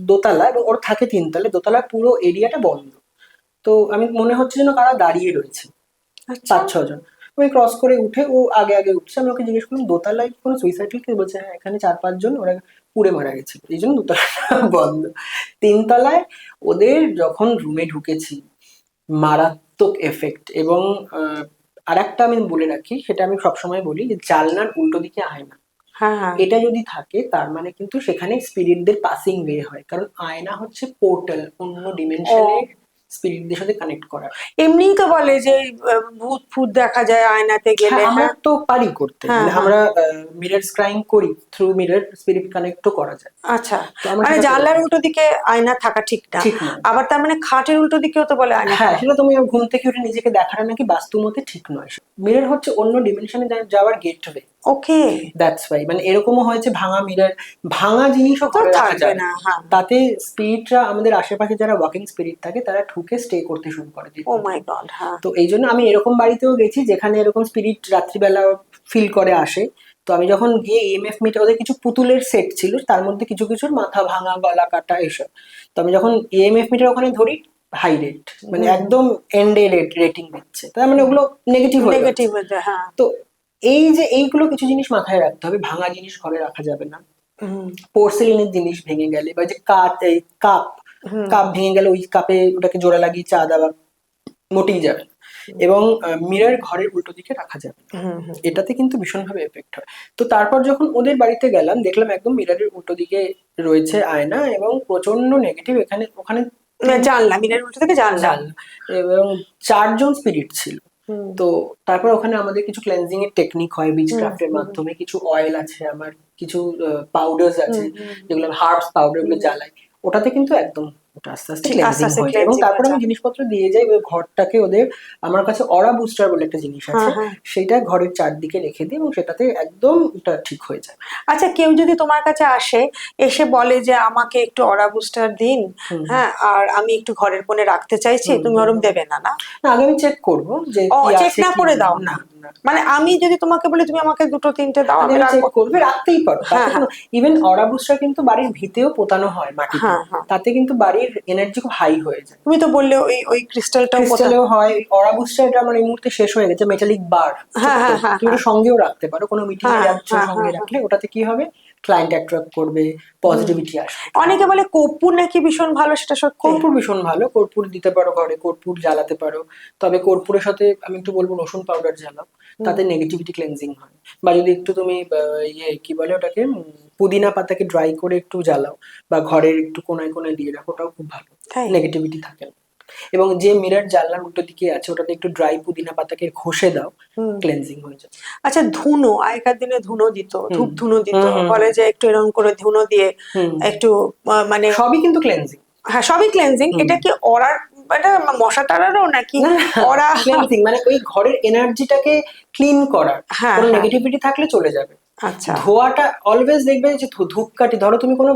দোতলা, এবং ওর থাকে 3 তলা, দোতলা পুরো এরিয়াটা বন্ধ। তো আমি মনে হচ্ছে যেন কারা দাঁড়িয়ে রয়েছে, আচ্ছা। 5-6 জন। ওই ক্রস করে উঠে ও আগে আগে উঠছে, আমি ওকে জিজ্ঞেস করলাম দোতলায় কোনো সুইসাইড কেস? বলছে হ্যাঁ, এখানে 4-5 জন ওরা পুড়ে মারা গেছে, এই জন্য দোতলাটা বন্ধ। 3 তলায় ওদের যখন রুমে ঢুকেছি, মারাত্মক এফেক্ট। এবং আর একটা আমি বলে রাখি, সেটা আমি সবসময় বলি, যে জানলার উল্টো দিকে আয়না, হ্যাঁ হ্যাঁ। এটা যদি থাকে তার মানে কিন্তু সেখানে স্পিরিটদের পাসিং ওয়ে হয়, কারণ আয়না হচ্ছে পোর্টাল, অন্য ডিমেনশনে স্পিরিটদের সাথে কানেক্ট করা। এমনিই তো বলে যে ভূত ফুত দেখা যায় আয়নাতে গেলে। হ্যাঁ, আমরা তো পারি করতে, হ্যাঁ, মানে হ্যাঁ। আমরা মিরর স্ক্রাইং করি, থ্রু মিরর স্পিরিট কানেক্টও করা যায়। আচ্ছা, তো আমরা মানে সেটা জানলার করি। উল্টো দিকে আয়না থাকা ঠিক না। ঠিক না। আবার তার মানে খাটের উল্টো দিকেও তো বলে আয়না হ্যাঁ, থাকা। সেটা তুমি ঘুম থেকে উঠে নিজেকে দেখাটা নাকি বাস্তুমতে ঠিক নয়। মিরর হচ্ছে অন্য ডিমেনশনে যাওয়ার গেটওয়ে। ওকে। দ্যাটস ওয়াই, মানে এরকমও হয়েছে ভাঙা মিরর, ভাঙা জিনিসও তো ঘরে রাখা থাকবে যাবে না, না। হ্যাঁ। তাতে স্পিরিটরা, আমাদের আশেপাশে যারা ওয়াকিং স্পিরিট থাকে, তারা ঢুকে স্টে করতে শুরু করে ও দীর্ঘদিন। মাই গড, হ্যাঁ। তো এই জন্য আমি এরকম বাড়িতেও গেছি যেখানে এরকম স্পিরিট রাত্রিবেলা ফিল করে আসে। তো আমি যখন গিয়ে ইএমএফ মিটার, ওদের কিছু পুতুলের সেট ছিল, তার মধ্যে কিছু কিছুর মাথা ভাঙা, গলা কাটা, এসব। তো আমি যখন ইএমএফ মিটার ওখানে ধরি, হাই রেট, মানে একদম এন্ডে রেটিং দিচ্ছে, তার মানে ওগুলো নেগেটিভ হয়ে যাচ্ছে। নেগেটিভ হয়ে যায়, হ্যাঁ। তো এই যে এইগুলো কিছু জিনিস মাথায় রাখতে হবে, ভাঙা জিনিস ঘরে রাখা যাবে না। পোর্সেলিনের জিনিস ভেঙে গেলে, বা যে কাপ কাপ ভেঙে গেলে, ওই কাপে ওটাকে জোড়া লাগিয়ে চা দেওয়া মোটেই যাবে না। এবং মিরর ঘরের উল্টো দিকে রাখা যাবে না, এটাতে কিন্তু ভীষণভাবে এফেক্ট হয়। তো তারপর যখন ওদের বাড়িতে গেলাম, দেখলাম একদম মিররের উল্টো দিকে রয়েছে আয়না, এবং প্রচন্ড নেগেটিভ, এখানে ওখানে জানলা, মিররের উল্টো থেকে জানলা। জানলা, এবং 4 জন স্পিরিট ছিল। তো তারপর ওখানে আমাদের কিছু ক্লেনজিং এর টেকনিক হয় বিচ ক্রাফটের মাধ্যমে, কিছু অয়েল আছে আমার, কিছু পাউডার্স আছে, যেগুলো হার্বস পাউডার, গুলো জ্বালাই, ওটাতে কিন্তু একদম ওটা আস্তে আস্তে ঠিক, আস্তে ক্লেনজিং আস্তে হয়ে যায়। এবং cleansing তারপর হয়ে আমি যায়। জিনিসপত্র দিয়ে যাই ওই ঘরটাকে ওদের। আমার কাছে অরা বুস্টার বলে একটা জিনিস আছে, হ্যাঁ, হ্যাঁ। সেটা ঘরের চারদিকে রেখে দিই, এবং সেটাতে একদম ওটা ঠিক হয়ে যায়। আচ্ছা, কেউ যদি তোমার কাছে আসে, এসে বলে যে আমাকে একটু অরা বুস্টার দিন, হ্যাঁ, আর আমি একটু ঘরের কোণে রাখতে চাইছি, তুমি ওরম দেবে না? না, না, আগে আমি চেক করবো যে ও, কি চেক আছে না কি করে নেই। দাও না? মানে আমি যদি তোমাকে বলি তুমি আমাকে 2-3টে দাও, আগে আমি আমি চেক রাখবো। করবে, রাখতেই পারো, তাতে হ্যাঁ, কোনো, হ্যাঁ। ইভেন অরা বুস্টার কিন্তু বাড়ির ভিতেও পোতানো হয় মাটিতে, হ্যাঁ, হ্যাঁ। তাতে কিন্তু বাড়ির এনার্জি খুব হাই হয়ে যায়। তুমি তো বললে ওই ওই ক্রিস্টালটাও ক্রিস্টালেও হয়। অরা বুস্টার এটা আমার এই মুহূর্তে শেষ হয়ে গেছে, মেটালিক বার, হ্যাঁ, হ্যাঁ, হ্যাঁ, তুমি ওটা সঙ্গেও রাখতে পারো, কোনো মিটিং এ হ্যাঁ, যাচ্ছ হ্যাঁ, সঙ্গে হ্যাঁ, রাখলে ওটাতে কি হবে, ক্লায়েন্ট অ্যাট্রাক্ট করবে, পজিটিভিটি আসবে। অনেকে বলে কর্পূর নাকি ভীষণ ভালো, সেটা সত্যি? কর্পূর ভীষণ ভালো, কর্পূর দিতে পারো ঘরে, কর্পূর জ্বালাতে পারো। তবে কর্পূরের সাথে আমি একটু বলবো রসুন পাউডার জ্বালাও, তাতে নেগেটিভিটি ক্লেনজিং হয়। বা যদি একটু তুমি ইয়ে কি বলে ওটাকে, পুদিনা পাতাকে ড্রাই করে একটু জ্বালাও, বা ঘরের একটু কোনায় কোনায় দিয়ে রাখো, ওটাও খুব ভালো, তাই? নেগেটিভিটি থাকে না। এবং যে মিরর জানলার উল্টো দিকে আছে, ওটাতে একটু ড্রাই পুদিনা পাতাকে ঘষে দাও, ক্লেনজিং হয়ে যায়। আচ্ছা, ধুনো, আগেকার দিনে ধুনো দিত, ধূপ ধুনো দিত, হুম, হুম, বলে যে একটু এরকম করে ধুনো দিয়ে একটু মানে, সবই কিন্তু ক্লেনজিং। হ্যাঁ, সবই ক্লেন্সিং। এটা কি অরার, এটা মশা তাড়ারও নাকি? ওরা ক্লেনজিং মানে ওই ঘরের এনার্জিটাকে ক্লিন করা, হ্যাঁ, কোনো হ্যাঁ। নেগেটিভিটি থাকলে চলে যাবে। আচ্ছা। ধোয়াটা অলওয়েজ দেখবে যে ধূপকাঠি, ধরো তুমি কোনো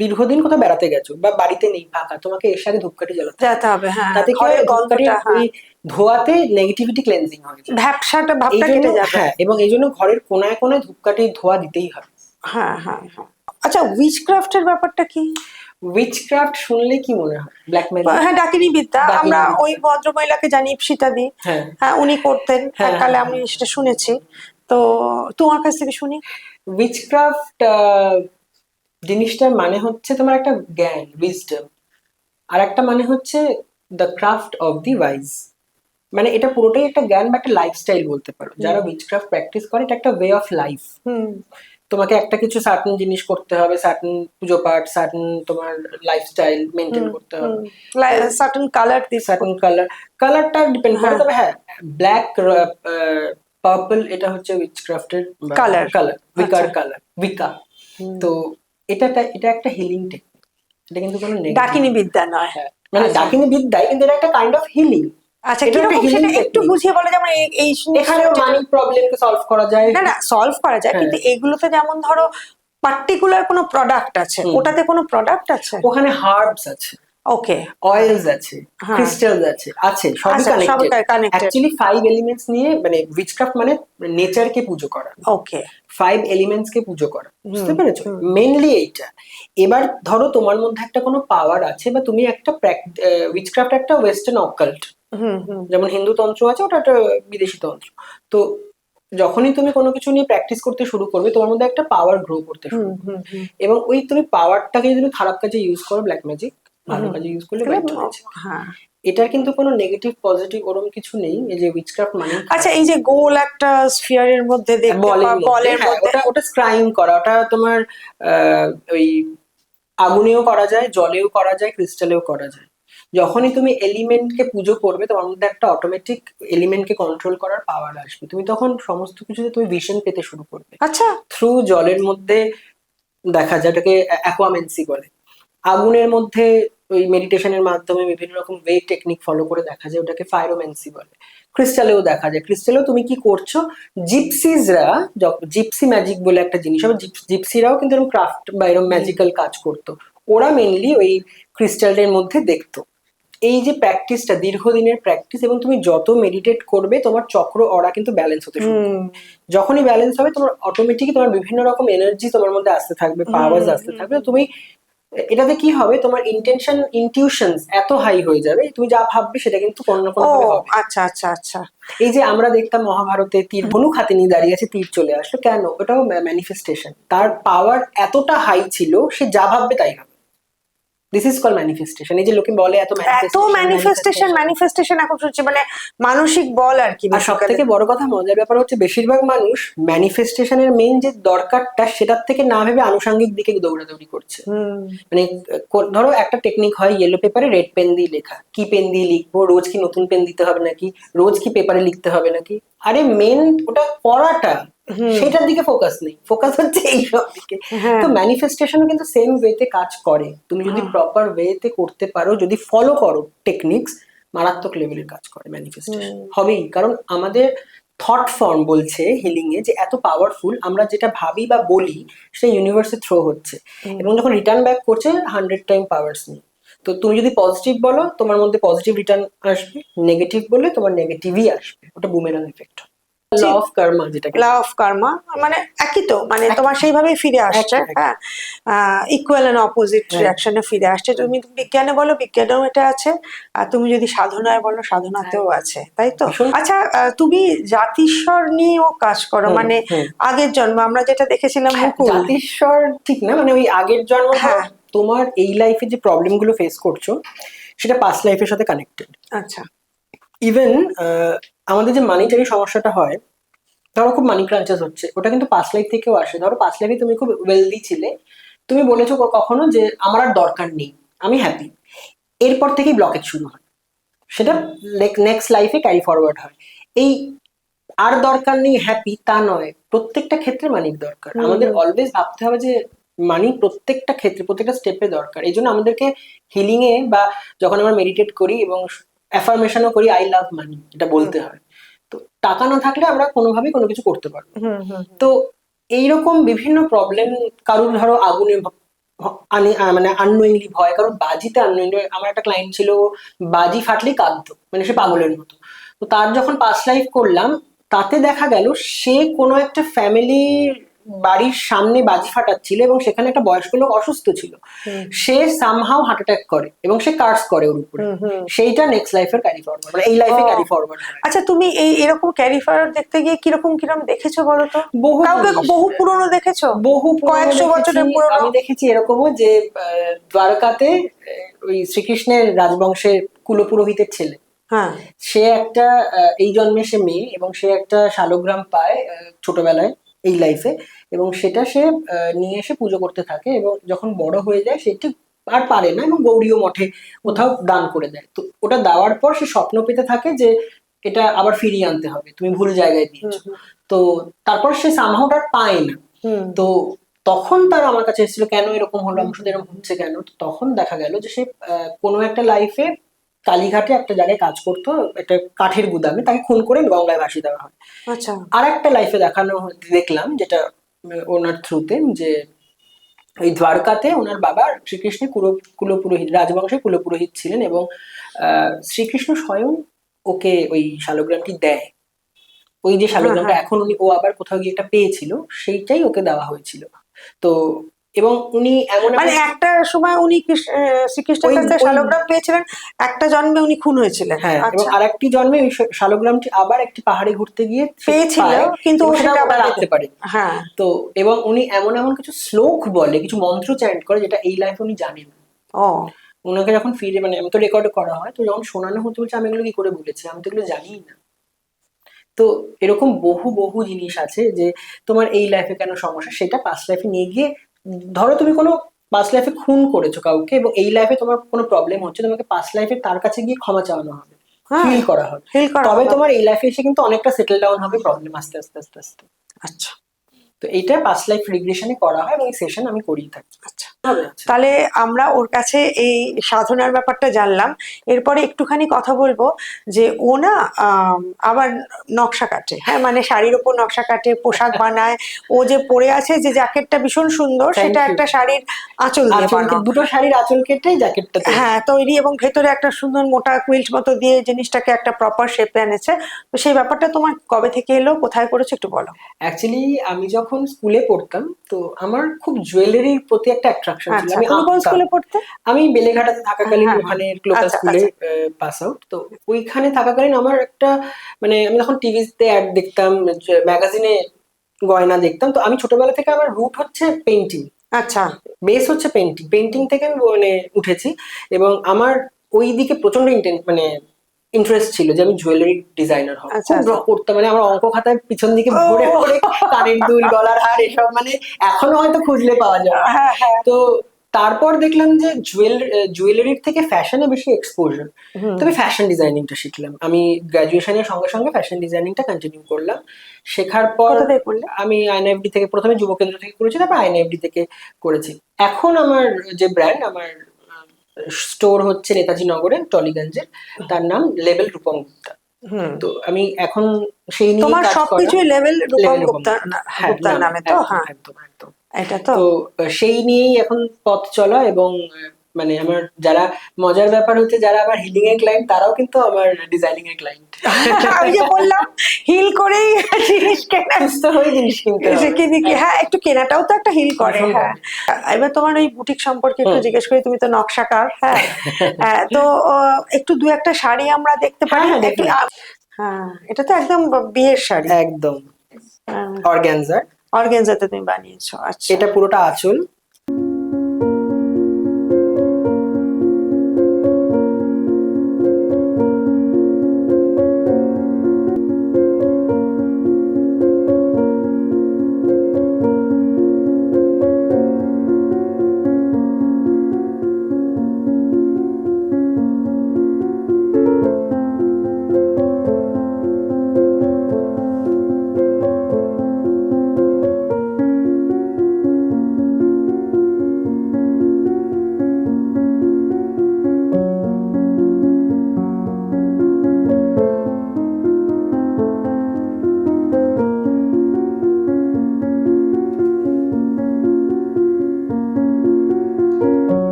দীর্ঘদিন কোথাও বেড়াতে গেছো, বা বাড়িতে নেই ফাঁকা, তোমাকে এর সাথে ধূপকাঠি জ্বালাতে হবে। যেতে হবে, হ্যাঁ। তাতে কি হয়, ঘরের ধূপকাঠির গন্ধটা, হ্যাঁ, ওই ধোয়াতে নেগেটিভিটি ক্লেনজিং হয়ে যায়, ভাবটা এই জন্য। কেটে যাবে। হ্যাঁ, এবং এই জন্য ঘরের কোনায় কোনায় ধূপকাঠির ধোয়া দিতেই হবে। হ্যাঁ, হ্যাঁ, হ্যাঁ। আচ্ছা, উইচক্রাফটের ব্যাপারটা কি? উইচক্রাফট শুনলে কি মনে হয়? Black magic. হ্যাঁ, ডাকিনী বিদ্যা। ডাকিনী আমরা বিদ্যা। ওই ভদ্রমহিলাকে জানি, ইপ্সিতা দি। হ্যাঁ, হ্যাঁ, উনি করতেন হ্যাঁ, এককালে, হ্যাঁ, আমি সেটা শুনেছি। তো তোমার কাছ থেকে শুনি। উইচক্রাফট জিনিসটার মানে হচ্ছে তোমার একটা জ্ঞান, উইজডম। আর একটা মানে হচ্ছে the craft of the wise. মানে এটা পুরোটাই একটা জ্ঞান বা একটা লাইফস্টাইল বলতে পারো। যারা উইচক্রাফট প্র্যাকটিস করে, এটা একটা ওয়ে অফ লাইফ। তোমাকে একটা কিছু সার্টেন জিনিস করতে হবে, সার্টেন পুজো পাঠ, সার্টেন তোমার লাইফস্টাইল মেনটেন করতে হবে, সার্টেন কালার দিস, সার্টেন কালারটা ডিপেন্ড করে। তবে হ্যাঁ, ব্ল্যাক, পার্পল, এটা হচ্ছে উইচক্রাফটের কালার। কালার, উইকার আচ্ছা। কালার, উইকা। তো এটা একটা হিলিং টেকনিক, এটা কিন্তু কোনো ডাকিনী নেগেটিভ। বিদ্যা নয়। হ্যাঁ, মানে আচ্ছা। ডাকিনী বিদ্যায় কিন্তু এটা একটা কাইন্ড অফ হিলিং। আচ্ছা, এটা একটা কিরকম healing সেটা একটু technique। বুঝিয়ে বলো, যেমন এই এখানেও মানি প্রবলেমকে সলভ করা যায়। না না, সলভ করা যায়, হ্যাঁ। কিন্তু এগুলোতে যেমন ধরো পার্টিকুলার কোনো প্রোডাক্ট আছে, ওটাতে কোনো প্রোডাক্ট আছে? ওখানে হার্বস আছে, ওকে, অয়েলস আছে, হ্যাঁ। ক্রিস্টালস আছে, সবই আচ্ছা, সব কানেক্টেড। কানেক্টেড। অ্যাকচুয়ালি 5 এলিমেন্টস নিয়ে, মানে উইচক্রাফট মানে নেচারকে পুজো করা, ওকে। 5 এলিমেন্টস কে পুজো করা, বুঝতে পেরেছো? মেইনলি এইটা। এবার ধরো তোমার মধ্যে একটা কোনো পাওয়ার আছে, বা তুমি একটা উইচক্রাফট একটা ওয়েস্টার্ন অকাল্ট, যেমন হিন্দু তন্ত্র আছে, ওটা একটা বিদেশি তন্ত্র। তো যখনই তুমি কোনো কিছু নিয়ে প্র্যাকটিস করতে শুরু করবে, তোমার মধ্যে একটা পাওয়ার গ্রো করতে শুরু করবে, এবং ওই তুমি পাওয়ারটাকে যদি তুমি খারাপ কাজে ইউজ করো, ব্ল্যাক ম্যাজিক, ভালো কাজে ইউজ করলে হোয়াইট ম্যাজিক। হ্যাঁ। এটার কিন্তু কোনো নেগেটিভ পজিটিভ ওরকম কিছু নেই, এই যে উইচক্রাফট মানে। আচ্ছা, এই যে গোল একটা স্ফিয়ারের মধ্যে দেখতে বলের হ্যাঁ, মধ্যে, ওটা স্ক্রাইম করা, ওটা তোমার ওই আগুনেও করা যায়, জলেও করা যায়, ক্রিস্টালেও করা যায়। যখনই তুমি এলিমেন্টকে পুজো করবে, তোমার মধ্যে একটা অটোমেটিক এলিমেন্টকে কন্ট্রোল করার পাওয়ার আসবে, তুমি তখন সমস্ত কিছুতে তুমি ভিশন পেতে শুরু করবে। আচ্ছা, থ্রু জলের মধ্যে দেখা যায়, এটাকে অ্যাকোয়ামেন্সি বলে। আগুনের মধ্যে ওই মেডিটেশনের মাধ্যমে বিভিন্ন রকম ওয়ে টেকনিক ফলো করে দেখা যায়, ওটাকে ফাইরোমেন্সি বলে। ক্রিস্টালেও দেখা যায়, ক্রিস্টালেও তুমি কি করছো, জিপসিজরা, জিপসি ম্যাজিক বলে একটা জিনিস হবে, জিপসিরাও কিন্তু এরকম ক্রাফট বা এরকম ম্যাজিক্যাল কাজ করতো। ওরা মেনলি ওই ক্রিস্টালের মধ্যে দেখতো। এই যে প্র্যাকটিসটা, দীর্ঘদিনের প্র্যাকটিস, এবং তুমি যত মেডিটেট করবে, তোমার চক্র অরা কিন্তু ব্যালেন্স হতে শুরু করবে। যখনই ব্যালেন্স হবে, তোমার অটোমেটিকই তোমার বিভিন্ন রকম এনার্জি তোমার মধ্যে আসতে থাকবে, পাওয়ার আসতে থাকবে। তুমি এটাতে কি হবে, তোমার ইনটিউশনস এত হাই হয়ে যাবে, তুমি যা ভাববে সেটা কিন্তু কোনো না কোনো ভাবে হবে। আচ্ছা আচ্ছা আচ্ছা। এই যে আমরা দেখতাম মহাভারতে তীর, ধনুক হাতে নিয়ে দাঁড়িয়ে আছে, তীর চলে আসলো কেন, ওটাও ম্যানিফেস্টেশন। তার পাওয়ার এতটা হাই ছিল, সে যা ভাববে তাই হবে। This is call manifestation. এই যে লোকে বলে এত ম্যানিফেস্টেশন এখন শুনছি, মানে মানসিক বল আর কি। আর সব থেকে বড় কথা, মজার ব্যাপার হচ্ছে, বেশিরভাগ মানুষ ম্যানিফেস্টেশনের মেইন যে দরকারটা, সেটার থেকে না ভেবে আনুষঙ্গিক দিকে দৌড়াদৌড়ি করছে। মানে ধরো একটা টেকনিক হয়, ইয়েলো পেপারে রেড পেন দিয়ে লেখা, কি পেন দিয়ে লিখবো, রোজ কি নতুন পেন দিতে হবে নাকি, রোজ কি পেপারে লিখতে হবে নাকি। আরে মেন ওটা পড়াটা, সেটার দিকে ফোকাস নেই, ফোকাস হচ্ছে এইসব দিকে। তো ম্যানিফেস্টেশনও কিন্তু সেম ওয়েতে কাজ করে। তুমি যদি প্রপার ওয়েতে করতে পারো, যদি ফলো করো টেকনিক্স, মারাত্মক লেভেলের কাজ করে ম্যানিফেস্টেশন হবেই। কারণ আমাদের থট ফর্ম বলছে হিলিং এ যে এত পাওয়ারফুল, আমরা যেটা ভাবি বা বলি সেটা ইউনিভার্সে থ্রো হচ্ছে, এবং যখন রিটার্ন ব্যাক করছে 100 টাইম পাওয়ার্স নিয়ে। তো তুমি যদি পজিটিভ বলো, তোমার মধ্যে পজিটিভ রিটার্ন আসবে, নেগেটিভ বললে তোমার নেগেটিভই আসবে। ওটা boomerang effect. Law of Karma, যেটাকে ল অফ কার্মা, মানে একই তো, মানে তোমার সেইভাবেই ফিরে আসছে। হ্যাঁ, ইকুয়াল এন্ড অপোজিট রিঅ্যাকশনে ফিরে আসছে। তুমি বিজ্ঞানে বলো, বিজ্ঞানেও এটা আছে, আর তুমি যদি সাধনায় বলো, সাধনাতেও আছে, তাই তো? আচ্ছা, তুমি জাতিস্বর নিয়েও কাজ করো, মানে আগের জন্ম আমরা যেটা দেখেছিলাম মুকুল। জাতিস্বর ঠিক না, মানে ওই আগের জন্ম, তোমার এই লাইফে যে প্রবলেম গুলো ফেস করছো, সেটা পাস্ট লাইফের সাথে কানেক্টেড। আচ্ছা। ইভেন আমাদের যে মানিটারি সমস্যাটা হয়, ধরো খুব মানি ক্রাঞ্চেস হচ্ছে, ওটা কিন্তু পাস্ট লাইফ থেকেও আসে। ধরো পাস্ট লাইফে তুমি খুব ওয়েলদি ছিলে, তুমি বলেছো কখনো যে আমার আর দরকার নেই, আমি হ্যাপি, এরপর থেকেই ব্লকেজ শুরু হয়, সেটা নেক্সট লাইফে ক্যারি ফরওয়ার্ড হয়। এই আর দরকার নেই হ্যাপি তা নয়, প্রত্যেকটা ক্ষেত্রে মানির দরকার। আমাদের অলওয়েজ ভাবতে হবে যে মানি প্রত্যেকটা ক্ষেত্রে, প্রত্যেকটা স্টেপে দরকার। এই জন্য আমাদেরকে হিলিং এ, বা যখন আমরা মেডিটেট করি এবং অ্যাফার্মেশনও করি, আই লাভ মানি, এটা বলতে হয়। তো টাকা না থাকলে আমরা কোনোভাবেই কোনো কিছু করতে পারবো। তো এইরকম বিভিন্ন প্রবলেম, কারুর ধরো আগুনে মানে আননোয়িংলি ভয়, কারণ বাজিতে আননোয়িংলি। আমার একটা ক্লায়েন্ট ছিল, বাজি ফাটলেই কাঁদতো, মানে সে পাগলের মতো। তো তার যখন পাস্ট লাইফ করলাম, তাতে দেখা গেল সে কোনো একটা ফ্যামিলির বাড়ির সামনে বাজি ফাটাচ্ছিল, এবং সেখানে একটা বয়স্ক লোক অসুস্থ ছিল। সে সামহাও হার্ট অ্যাটাক করে, এবং সে কার্স করে ওর উপরে। সেইটা নেক্সট লাইফের ক্যারি ফরওয়ার্ড, মানে এই লাইফে ক্যারি ফরওয়ার্ড। আচ্ছা, তুমি এরকম ক্যারি ফরওয়ার্ড দেখতে গিয়ে কিরকম দেখেছো বলো তো? বহু পুরনো দেখেছো? বহু কয়েকশো বছরের পুরনো। আমি দেখেছি এরকমও যে দ্বারকাতে ওই শ্রীকৃষ্ণের রাজবংশের কুলপুরোহিতের ছেলে, সে একটা এই জন্মে সে মেয়ে, এবং সে একটা শালগ্রাম পায় ছোটবেলায় এই লাইফে, এবং সেটা সে নিয়ে এসে পুজো করতে থাকে, এবং যখন বড় হয়ে যায় সে ঠিক আর পারে না, এবং গৌড়ীয় মঠে কোথাও দান করে দেয়। তো ওটা দেওয়ার পর সে স্বপ্ন পেতে থাকে যে এটা আবার ফিরিয়ে আনতে হবে, তুমি ভুল জায়গায় দিয়েছো। তো তারপর সে সামহাওটা পায় না। তো তখন তার আমার কাছে এসেছিল, কেন এরকম হলো, আমার সাথে এরকম হচ্ছে কেন। তখন দেখা গেল যে সে কোনো একটা লাইফে কালীঘাটে একটা জায়গায় কাজ করতো, একটা কাঠের গুদামে, তাকে খুন করে গঙ্গায় ভাসিয়ে দেওয়া হয়। আচ্ছা। আর একটা লাইফে দেখলাম যেটা ওনার থ্রুতে, যে ওই দ্বারকাতে ওনার বাবা শ্রীকৃষ্ণের কুলপুরোহিত, রাজবংশের কুলপুরোহিত ছিলেন, এবং শ্রীকৃষ্ণ স্বয়ং ওকে ওই শালগ্রামটি দেয়। ওই যে হ্যাঁ শালগ্রামটা হ্যাঁ। এখন ও আবার কোথাও গিয়ে একটা পেয়েছিল, সেইটাই ওকে দেওয়া হয়েছিল। তো এবং উনি এমন মানে এমন একটা সময় উনি শ্রীকৃষ্ণের ওই কাছ থেকে ওই শালগ্রাম পেয়েছিলেন, একটা জন্মে উনি খুন হয়েছিলেন। হ্যাঁ, এবং আচ্ছা। আরেকটি জন্মে ওই শালগ্রামটি আবার একটি পাহাড়ে ঘুরতে গিয়ে সে পেয়েছিল, পায়, কিন্তু ও এবং সেটা সেটা ওটা আবার রাখতে পারে। হ্যাঁ। তো এবং উনি এমন এমন কিছু শ্লোক বলে, কিছু মন্ত্র চ্যান্ট করে, যেটা এই লাইফে উনি জানেন না। ও। ওনাকে যখন ফিরে, মানে আমি তো রেকর্ড করা হয়, তো যখন শোনানো হতে বলছে, আমি এগুলো কি করে বলেছি, আমি তো এগুলো জানিই না। তো এরকম বহু বহু জিনিস আছে যে তোমার এই লাইফে কেন সমস্যা, সেটা পাস্ট লাইফে নিয়ে গিয়ে, ধরো তুমি কোনো পাস্ট লাইফে খুন করেছো কাউকে, এবং এই লাইফে তোমার কোনো প্রবলেম হচ্ছে, তোমাকে পাস্ট লাইফে তার কাছে গিয়ে ক্ষমা চাওয়ানো হবে, হ্যাঁ, হিল করা হবে। হিল করা তবে হবে। তোমার এই লাইফে এসে কিন্তু অনেকটা সেটেল ডাউন হবে, প্রবলেম আস্তে আস্তে আস্তে আস্তে। আচ্ছা তো এইটা পাস্ট লাইফ রিগ্রেশনে করা হয়, এবং এই সেশন আমি করিয়ে থাকি। আচ্ছা। হবে আছে। তাহলে আমরা ওর কাছে এই সাধনার ব্যাপারটা জানলাম। এরপরে একটুখানি কথা বলবো যে ও না আবার নকশা কাটে, হ্যাঁ, মানে শাড়ির ওপর নকশা কাটে, পোশাক বানায়। ও যে পরে আছে যে জ্যাকেটটা ভীষণ সুন্দর, Thank সেটা you. একটা শাড়ির আঁচল দিয়ে বানানো। দুটো শাড়ির আঁচল কেটে জ্যাকেটটা তৈরি। হ্যাঁ, তৈরি, এবং ভেতরে একটা সুন্দর মোটা কুইল্ট মতো দিয়ে জিনিসটাকে একটা প্রপার শেপে এনেছে। তো সেই ব্যাপারটা তোমার কবে থেকে এলো, কোথায় করেছো, একটু বলো। অ্যাকচুয়ালি আমি যখন স্কুলে পড়তাম, তো আমার খুব জুয়েলারির প্রতি একটা অ্যাট্রাকশন ছিল, আচ্ছা, আমি তুমি কোন আঁকতাম। স্কুলে পড়তে? আমি বেলেঘাটাতে থাকাকালীন হ্যাঁ হ্যাঁ। ওখানে লোকাল আচ্ছা স্কুলে আচ্ছা। Pass out. তো ওইখানে থাকাকালীন আমার একটা, মানে আমি যখন টিভিতে অ্যাড দেখতাম, ম্যাগাজিনে গয়না দেখতাম, তো আমি ছোটবেলা থেকে আমার রুট হচ্ছে পেন্টিং, আচ্ছা বেস হচ্ছে পেন্টিং, পেন্টিং থেকে আমি মানে উঠেছি। এবং আমার ওই দিকে প্রচন্ড মানে ইন্টারেস্ট ছিল যে আমি জুয়েলারি ডিজাইনার হব, আচ্ছা খুব ড্র আচ্ছা। করতাম, মানে আমার অঙ্ক খাতায় পিছন দিকে ও ভরে ভরে কানের দুল, গলার হার, এসব মানে এখনো হয়তো খুঁজলে পাওয়া যাবে। হ্যাঁ হ্যাঁ। তো তারপর দেখলাম যে জুয়েলারির থেকে ফ্যাশনে বেশি এক্সপোজার। হুম। তবে ফ্যাশন ডিজাইনিংটা শিখলাম আমি, গ্রাজুয়েশনের সঙ্গে সঙ্গে ফ্যাশন ডিজাইনিংটা কন্টিনিউ করলাম। শেখার পর কোথা থেকে করলে? আমি আইএনএফডি থেকে, প্রথমে যুব কেন্দ্র থেকে করেছি, তারপর আইএনএফডি থেকে করেছি। এখন আমার যে ব্র্যান্ড, আমার স্টোর হচ্ছে নেতাজি নগরে টলিগঞ্জে, তার নাম লেভেল রূপম গুপ্তা। হুম। তো আমি এখন সেই নিয়ে তোমার কাজ করা। সবকিছুই লেভেল রূপম লেভেল রূপম গুপ্তা, গুপ্তা, হ্যাঁ, গুপ্তার নামে তো? একদম হ্যাঁ, একদম একদম। এটা তো। তো সেই নিয়েই এখন পথ চলা, এবং মানে আমার যারা, মজার ব্যাপার হচ্ছে, যারা আমার হিলিং এর ক্লায়েন্ট, তারাও কিন্তু আমার ডিজাইনিং এর ক্লায়েন্ট। আমি যে বললাম হিল করেই জিনিস কেনা, সুস্থ হয়ে জিনিস কিনতে যে হবে। কিনি কি, হ্যাঁ, একটু কেনাটাও তো একটা হিল করে। ভীষণ হ্যাঁ। এবার তোমার ওই বুটিক সম্পর্কে একটু হুম। জিজ্ঞেস করি, তুমি তো নকশাকার। হ্যাঁ। তো একটু দু একটা শাড়ি আমরা দেখতে পারি হ্যাঁ, একটু? দেখুন। হ্যাঁ, এটা তো একদম বিয়ের শাড়ি। একদম অর্গ্যানজার। অর্গেনজাতে তুমি বানিয়েছো? আচ্ছা। এটা পুরোটা আঁচল।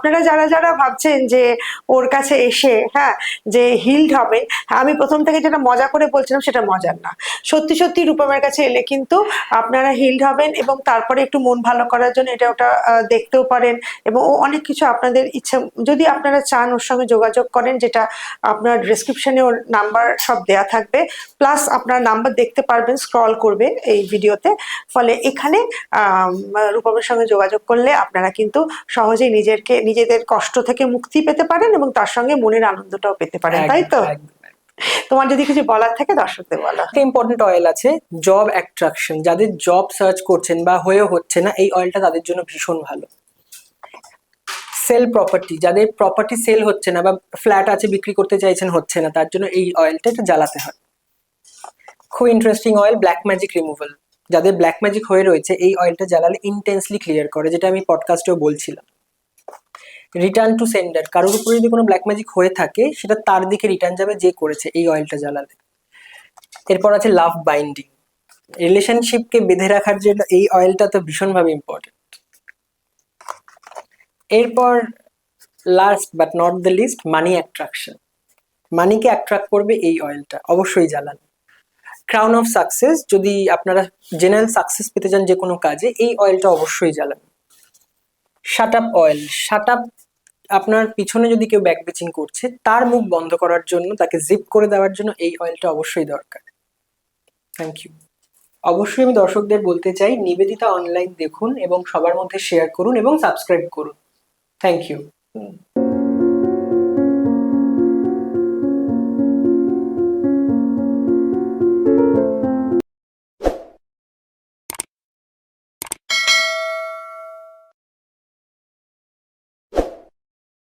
আপনারা যারা যারা ভাবছেন যে ওর কাছে এসে হ্যাঁ যে হিলড হবে, আমি প্রথম থেকে যেটা মজা করে বলছিলাম সেটা মজার না। সত্যি সত্যি রূপমের কাছে এলে কিন্তু আপনারা হিলড হবেন, এবং তারপরে একটু মন ভালো করার জন্য এটা ওটা দেখতেও পারেন, এবং ও অনেক কিছু আপনাদের ইচ্ছে, যদি আপনারা চান ওর সঙ্গে যোগাযোগ করেন, যেটা আপনার ডেসক্রিপশনে ওর নাম্বার সব দেয়া থাকবে, প্লাস আপনার নাম্বার দেখতে পারবেন স্ক্রল করবে এই ভিডিওতে। ফলে এখানে রূপমের সঙ্গে যোগাযোগ করলে আপনারা কিন্তু সহজেই নিজেদের কষ্ট থেকে মুক্তি পেতে পারেন, এবং তার সঙ্গে মনের আনন্দটাও পেতে পারেন, তাই তো? তোমার যদি কিছু বলার থাকে দর্শকদের বলো। একটা ইম্পর্টেন্ট অয়েল আছে জব অ্যাট্রাকশন, যাদের জব সার্চ করছেন বা হয়ে হচ্ছে না, এই অয়েলটা তাদের জন্য ভীষণ ভালো। সেল প্রপার্টি, যাদের প্রপার্টি সেল হচ্ছে না বা ফ্ল্যাট আছে বিক্রি করতে চাইছেন হচ্ছে না, তার জন্য এই অয়েলটা একটু জ্বালাতে হয়। খুব interesting oil, black magic removal, যাদের ব্ল্যাক ম্যাজিক হয়ে রয়েছে এই অয়েলটা জ্বালালে ইন্টেন্সলি ক্লিয়ার করে, যেটা আমি পডকাস্টেও বলছিলাম। রিটার্ন টু সেন্ডার, কারোর উপরে যদি কোনো ব্ল্যাক ম্যাজিক হয়ে থাকে সেটা তার দিকে রিটার্ন যাবে যে করেছে এই অয়েলটা জ্বালালে। এরপর আছে লাভ বাইন্ডিং, রিলেশনশিপকে বেঁধে রাখার জন্য এই অয়েলটা তো ভীষণভাবে ইম্পর্টেন্ট। এরপর last but not the least, money attraction, মানিকে অ্যাট্রাক্ট করবে এই অয়েলটা, অবশ্যই জ্বালান। ক্রাউন অফ সাকসেস, যদি আপনারা জেনারেল সাকসেস পেতে চান যে কোনো কাজে, এই অয়েলটা অবশ্যই জ্বালান। Shut up oil, shut up, আপনার পিছনে যদি কেউ ব্যাক বিচিং করছে তার মুখ বন্ধ করার জন্য, তাকে জিপ করে দেওয়ার জন্য এই অয়েলটা অবশ্যই দরকার। Thank you. অবশ্যই আমি দর্শকদের বলতে চাই, নিবেদিতা অনলাইন দেখুন এবং সবার মধ্যে শেয়ার করুন এবং সাবস্ক্রাইব করুন। Thank you.